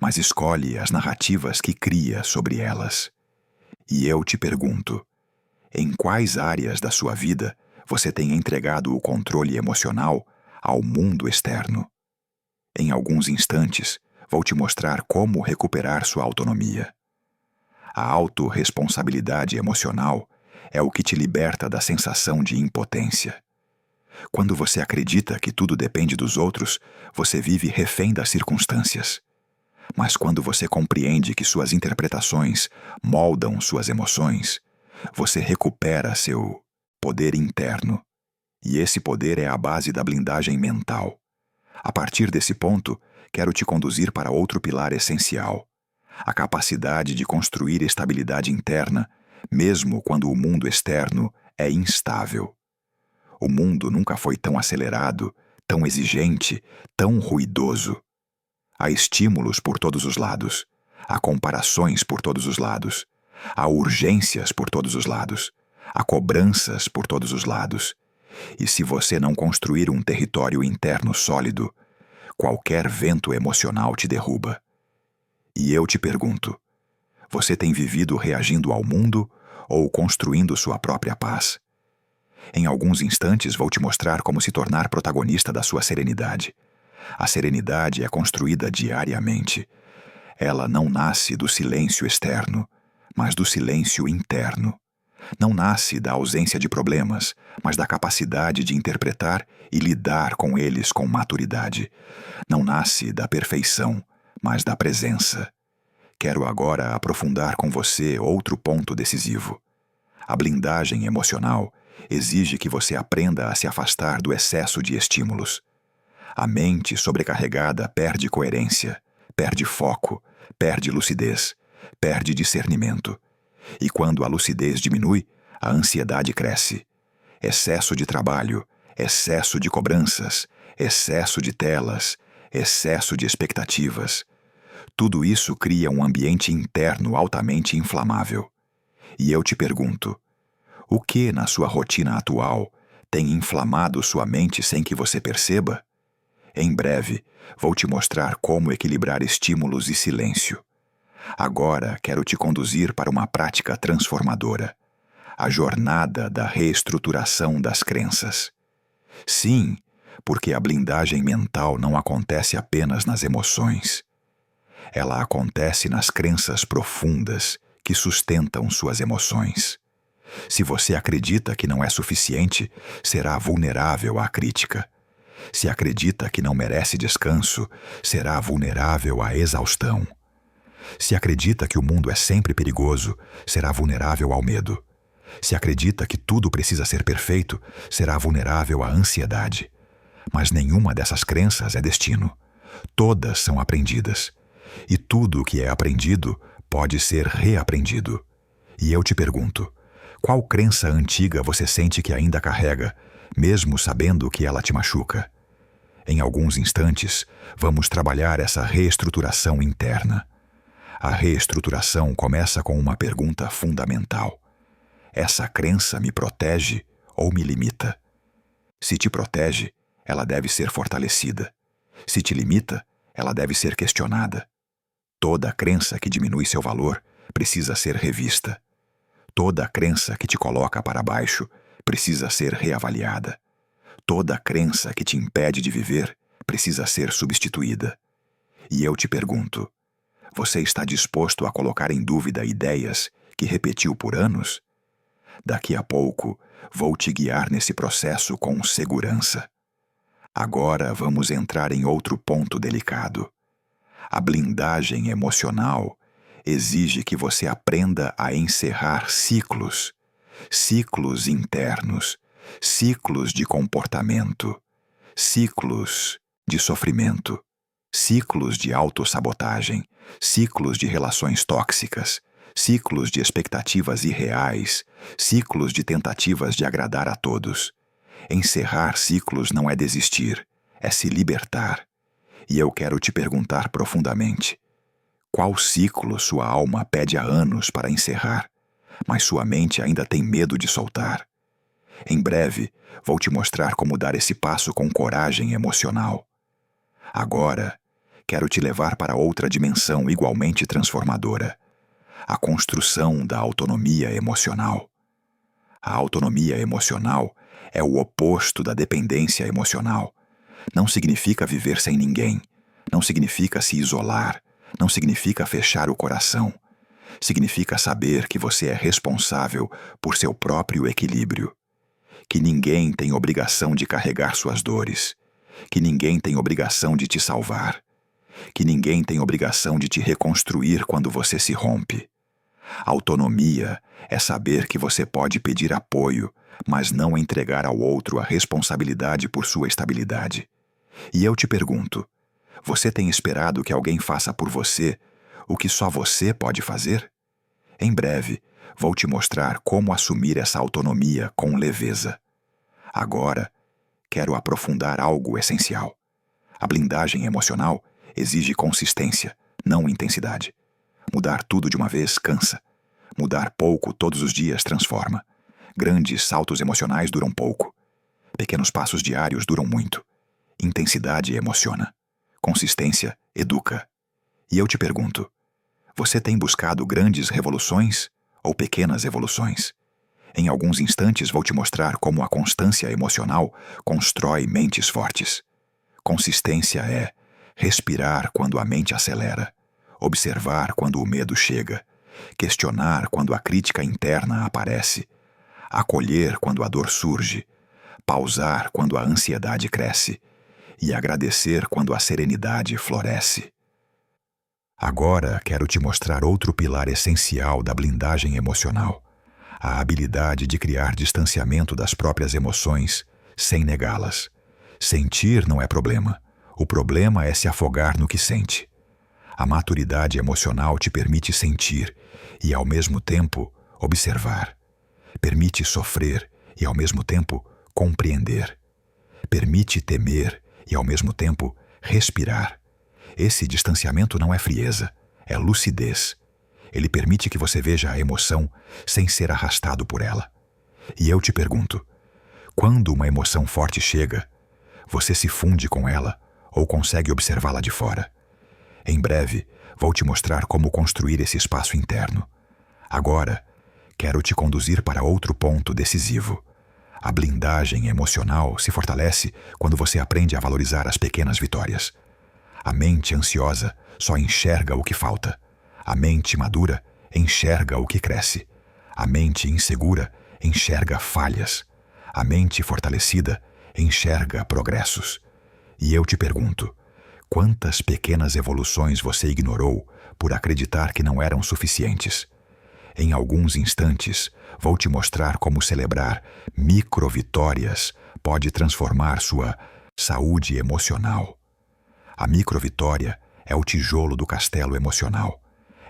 mas escolhe as narrativas que cria sobre elas. E eu te pergunto: em quais áreas da sua vida você tem entregado o controle emocional ao mundo externo? Em alguns instantes, vou te mostrar como recuperar sua autonomia. A autorresponsabilidade emocional é o que te liberta da sensação de impotência. Quando você acredita que tudo depende dos outros, você vive refém das circunstâncias. Mas quando você compreende que suas interpretações moldam suas emoções, você recupera seu poder interno. E esse poder é a base da blindagem mental. A partir desse ponto, quero te conduzir para outro pilar essencial: a capacidade de construir estabilidade interna, mesmo quando o mundo externo é instável. O mundo nunca foi tão acelerado, tão exigente, tão ruidoso. Há estímulos por todos os lados, há comparações por todos os lados, há urgências por todos os lados, há cobranças por todos os lados. E se você não construir um território interno sólido, qualquer vento emocional te derruba. E eu te pergunto: você tem vivido reagindo ao mundo ou construindo sua própria paz? Em alguns instantes vou te mostrar como se tornar protagonista da sua serenidade. A serenidade é construída diariamente. Ela não nasce do silêncio externo, mas do silêncio interno. Não nasce da ausência de problemas, mas da capacidade de interpretar e lidar com eles com maturidade. Não nasce da perfeição, mas da presença. Quero agora aprofundar com você outro ponto decisivo. A blindagem emocional exige que você aprenda a se afastar do excesso de estímulos. A mente sobrecarregada perde coerência, perde foco, perde lucidez, perde discernimento. E quando a lucidez diminui, a ansiedade cresce. Excesso de trabalho, excesso de cobranças, excesso de telas, excesso de expectativas. Tudo isso cria um ambiente interno altamente inflamável. E eu te pergunto, o que na sua rotina atual tem inflamado sua mente sem que você perceba? Em breve, vou te mostrar como equilibrar estímulos e silêncio. Agora quero te conduzir para uma prática transformadora, a jornada da reestruturação das crenças. Sim, porque a blindagem mental não acontece apenas nas emoções. Ela acontece nas crenças profundas que sustentam suas emoções. Se você acredita que não é suficiente, será vulnerável à crítica. Se acredita que não merece descanso, será vulnerável à exaustão. Se acredita que o mundo é sempre perigoso, será vulnerável ao medo. Se acredita que tudo precisa ser perfeito, será vulnerável à ansiedade. Mas nenhuma dessas crenças é destino. Todas são aprendidas. E tudo o que é aprendido pode ser reaprendido. E eu te pergunto, qual crença antiga você sente que ainda carrega, mesmo sabendo que ela te machuca? Em alguns instantes, vamos trabalhar essa reestruturação interna. A reestruturação começa com uma pergunta fundamental. Essa crença me protege ou me limita? Se te protege, ela deve ser fortalecida. Se te limita, ela deve ser questionada. Toda crença que diminui seu valor precisa ser revista. Toda crença que te coloca para baixo precisa ser reavaliada. Toda crença que te impede de viver precisa ser substituída. E eu te pergunto, você está disposto a colocar em dúvida ideias que repetiu por anos? Daqui a pouco, vou te guiar nesse processo com segurança. Agora vamos entrar em outro ponto delicado. A blindagem emocional exige que você aprenda a encerrar ciclos, ciclos internos, ciclos de comportamento, ciclos de sofrimento, ciclos de autossabotagem, ciclos de relações tóxicas, ciclos de expectativas irreais, ciclos de tentativas de agradar a todos. Encerrar ciclos não é desistir, é se libertar. E eu quero te perguntar profundamente, qual ciclo sua alma pede há anos para encerrar, mas sua mente ainda tem medo de soltar? Em breve, vou te mostrar como dar esse passo com coragem emocional. Agora, quero te levar para outra dimensão igualmente transformadora, a construção da autonomia emocional. A autonomia emocional é o oposto da dependência emocional. Não significa viver sem ninguém, não significa se isolar, não significa fechar o coração. Significa saber que você é responsável por seu próprio equilíbrio. Que ninguém tem obrigação de carregar suas dores. Que ninguém tem obrigação de te salvar. Que ninguém tem obrigação de te reconstruir quando você se rompe. Autonomia é saber que você pode pedir apoio, mas não entregar ao outro a responsabilidade por sua estabilidade. E eu te pergunto, você tem esperado que alguém faça por você o que só você pode fazer? Em breve, vou te mostrar como assumir essa autonomia com leveza. Agora, quero aprofundar algo essencial. A blindagem emocional exige consistência, não intensidade. Mudar tudo de uma vez cansa. Mudar pouco todos os dias transforma. Grandes saltos emocionais duram pouco. Pequenos passos diários duram muito. Intensidade emociona. Consistência educa. E eu te pergunto, você tem buscado grandes revoluções ou pequenas evoluções? Em alguns instantes vou te mostrar como a constância emocional constrói mentes fortes. Consistência é respirar quando a mente acelera, observar quando o medo chega, questionar quando a crítica interna aparece, acolher quando a dor surge, pausar quando a ansiedade cresce e agradecer quando a serenidade floresce. Agora quero te mostrar outro pilar essencial da blindagem emocional, a habilidade de criar distanciamento das próprias emoções sem negá-las. Sentir não é problema. O problema é se afogar no que sente. A maturidade emocional te permite sentir e, ao mesmo tempo, observar. Permite sofrer e, ao mesmo tempo, compreender. Permite temer e, ao mesmo tempo, respirar. Esse distanciamento não é frieza, é lucidez. Ele permite que você veja a emoção sem ser arrastado por ela. E eu te pergunto, quando uma emoção forte chega, você se funde com ela ou consegue observá-la de fora? Em breve, vou te mostrar como construir esse espaço interno. Agora, quero te conduzir para outro ponto decisivo. A blindagem emocional se fortalece quando você aprende a valorizar as pequenas vitórias. A mente ansiosa só enxerga o que falta. A mente madura enxerga o que cresce. A mente insegura enxerga falhas. A mente fortalecida enxerga progressos. E eu te pergunto, quantas pequenas evoluções você ignorou por acreditar que não eram suficientes? Em alguns instantes, vou te mostrar como celebrar microvitórias pode transformar sua saúde emocional. A microvitória é o tijolo do castelo emocional.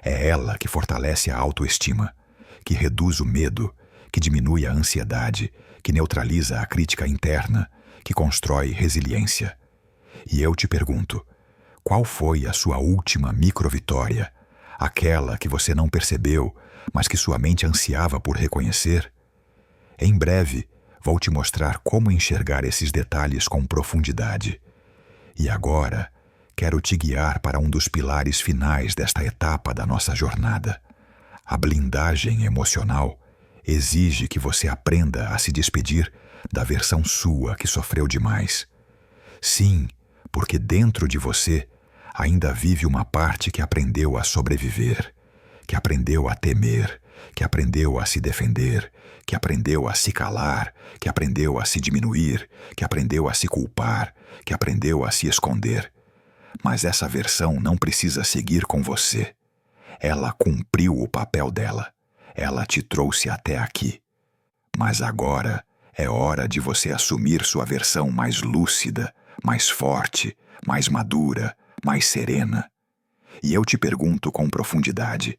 É ela que fortalece a autoestima, que reduz o medo, que diminui a ansiedade, que neutraliza a crítica interna, que constrói resiliência. E eu te pergunto, qual foi a sua última microvitória? Aquela que você não percebeu, mas que sua mente ansiava por reconhecer? Em breve, vou te mostrar como enxergar esses detalhes com profundidade. E agora, quero te guiar para um dos pilares finais desta etapa da nossa jornada. A blindagem emocional exige que você aprenda a se despedir da versão sua que sofreu demais. Sim, porque dentro de você ainda vive uma parte que aprendeu a sobreviver, que aprendeu a temer, que aprendeu a se defender, que aprendeu a se calar, que aprendeu a se diminuir, que aprendeu a se culpar, que aprendeu a se esconder. Mas essa versão não precisa seguir com você. Ela cumpriu o papel dela. Ela te trouxe até aqui. Mas agora é hora de você assumir sua versão mais lúcida, mais forte, mais madura, mais serena. E eu te pergunto com profundidade,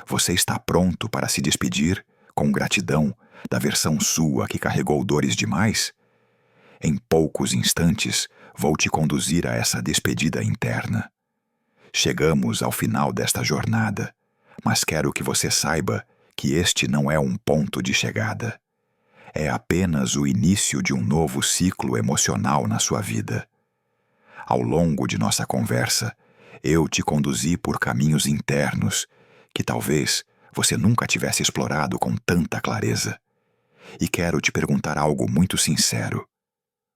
você está pronto para se despedir, com gratidão, da versão sua que carregou dores demais? Em poucos instantes, vou te conduzir a essa despedida interna. Chegamos ao final desta jornada, mas quero que você saiba que este não é um ponto de chegada. É apenas o início de um novo ciclo emocional na sua vida. Ao longo de nossa conversa, eu te conduzi por caminhos internos que talvez você nunca tivesse explorado com tanta clareza. E quero te perguntar algo muito sincero.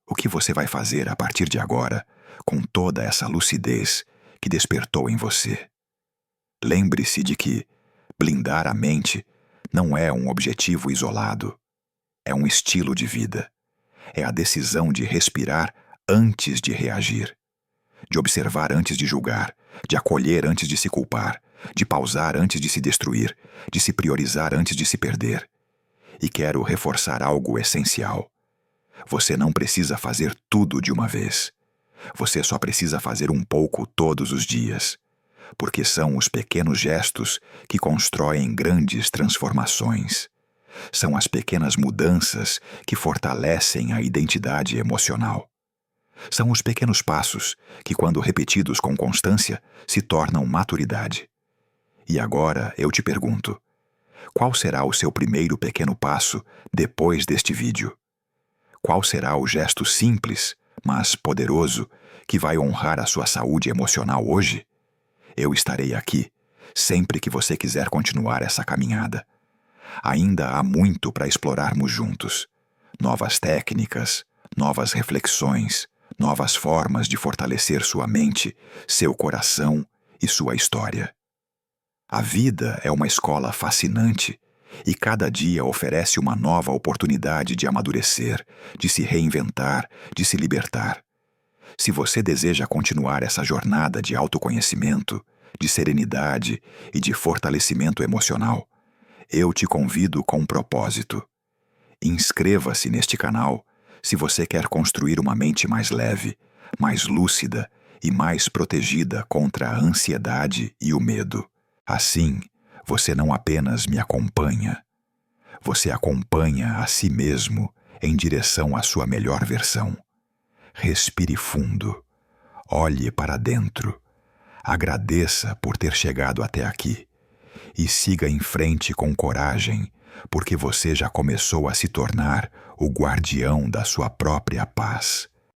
O que você vai fazer a partir de agora com toda essa lucidez que despertou em você? Lembre-se de que blindar a mente não é um objetivo isolado. É um estilo de vida. É a decisão de respirar antes de reagir, de observar antes de julgar, de acolher antes de se culpar, de pausar antes de se destruir, de se priorizar antes de se perder. E quero reforçar algo essencial. Você não precisa fazer tudo de uma vez. Você só precisa fazer um pouco todos os dias, porque são os pequenos gestos que constroem grandes transformações. São as pequenas mudanças que fortalecem a identidade emocional. São os pequenos passos que, quando repetidos com constância, se tornam maturidade. E agora eu te pergunto, qual será o seu primeiro pequeno passo depois deste vídeo? Qual será o gesto simples, mas poderoso, que vai honrar a sua saúde emocional hoje? Eu estarei aqui, sempre que você quiser continuar essa caminhada. Ainda há muito para explorarmos juntos. Novas técnicas, novas reflexões, novas formas de fortalecer sua mente, seu coração e sua história. A vida é uma escola fascinante e cada dia oferece uma nova oportunidade de amadurecer, de se reinventar, de se libertar. Se você deseja continuar essa jornada de autoconhecimento, de serenidade e de fortalecimento emocional, eu te convido com um propósito. Inscreva-se neste canal se você quer construir uma mente mais leve, mais lúcida e mais protegida contra a ansiedade e o medo. Assim, você não apenas me acompanha, você acompanha a si mesmo em direção à sua melhor versão. Respire fundo, olhe para dentro, Agradeça por ter chegado até aqui e siga em frente com coragem, porque você já começou a se tornar o guardião da sua própria paz.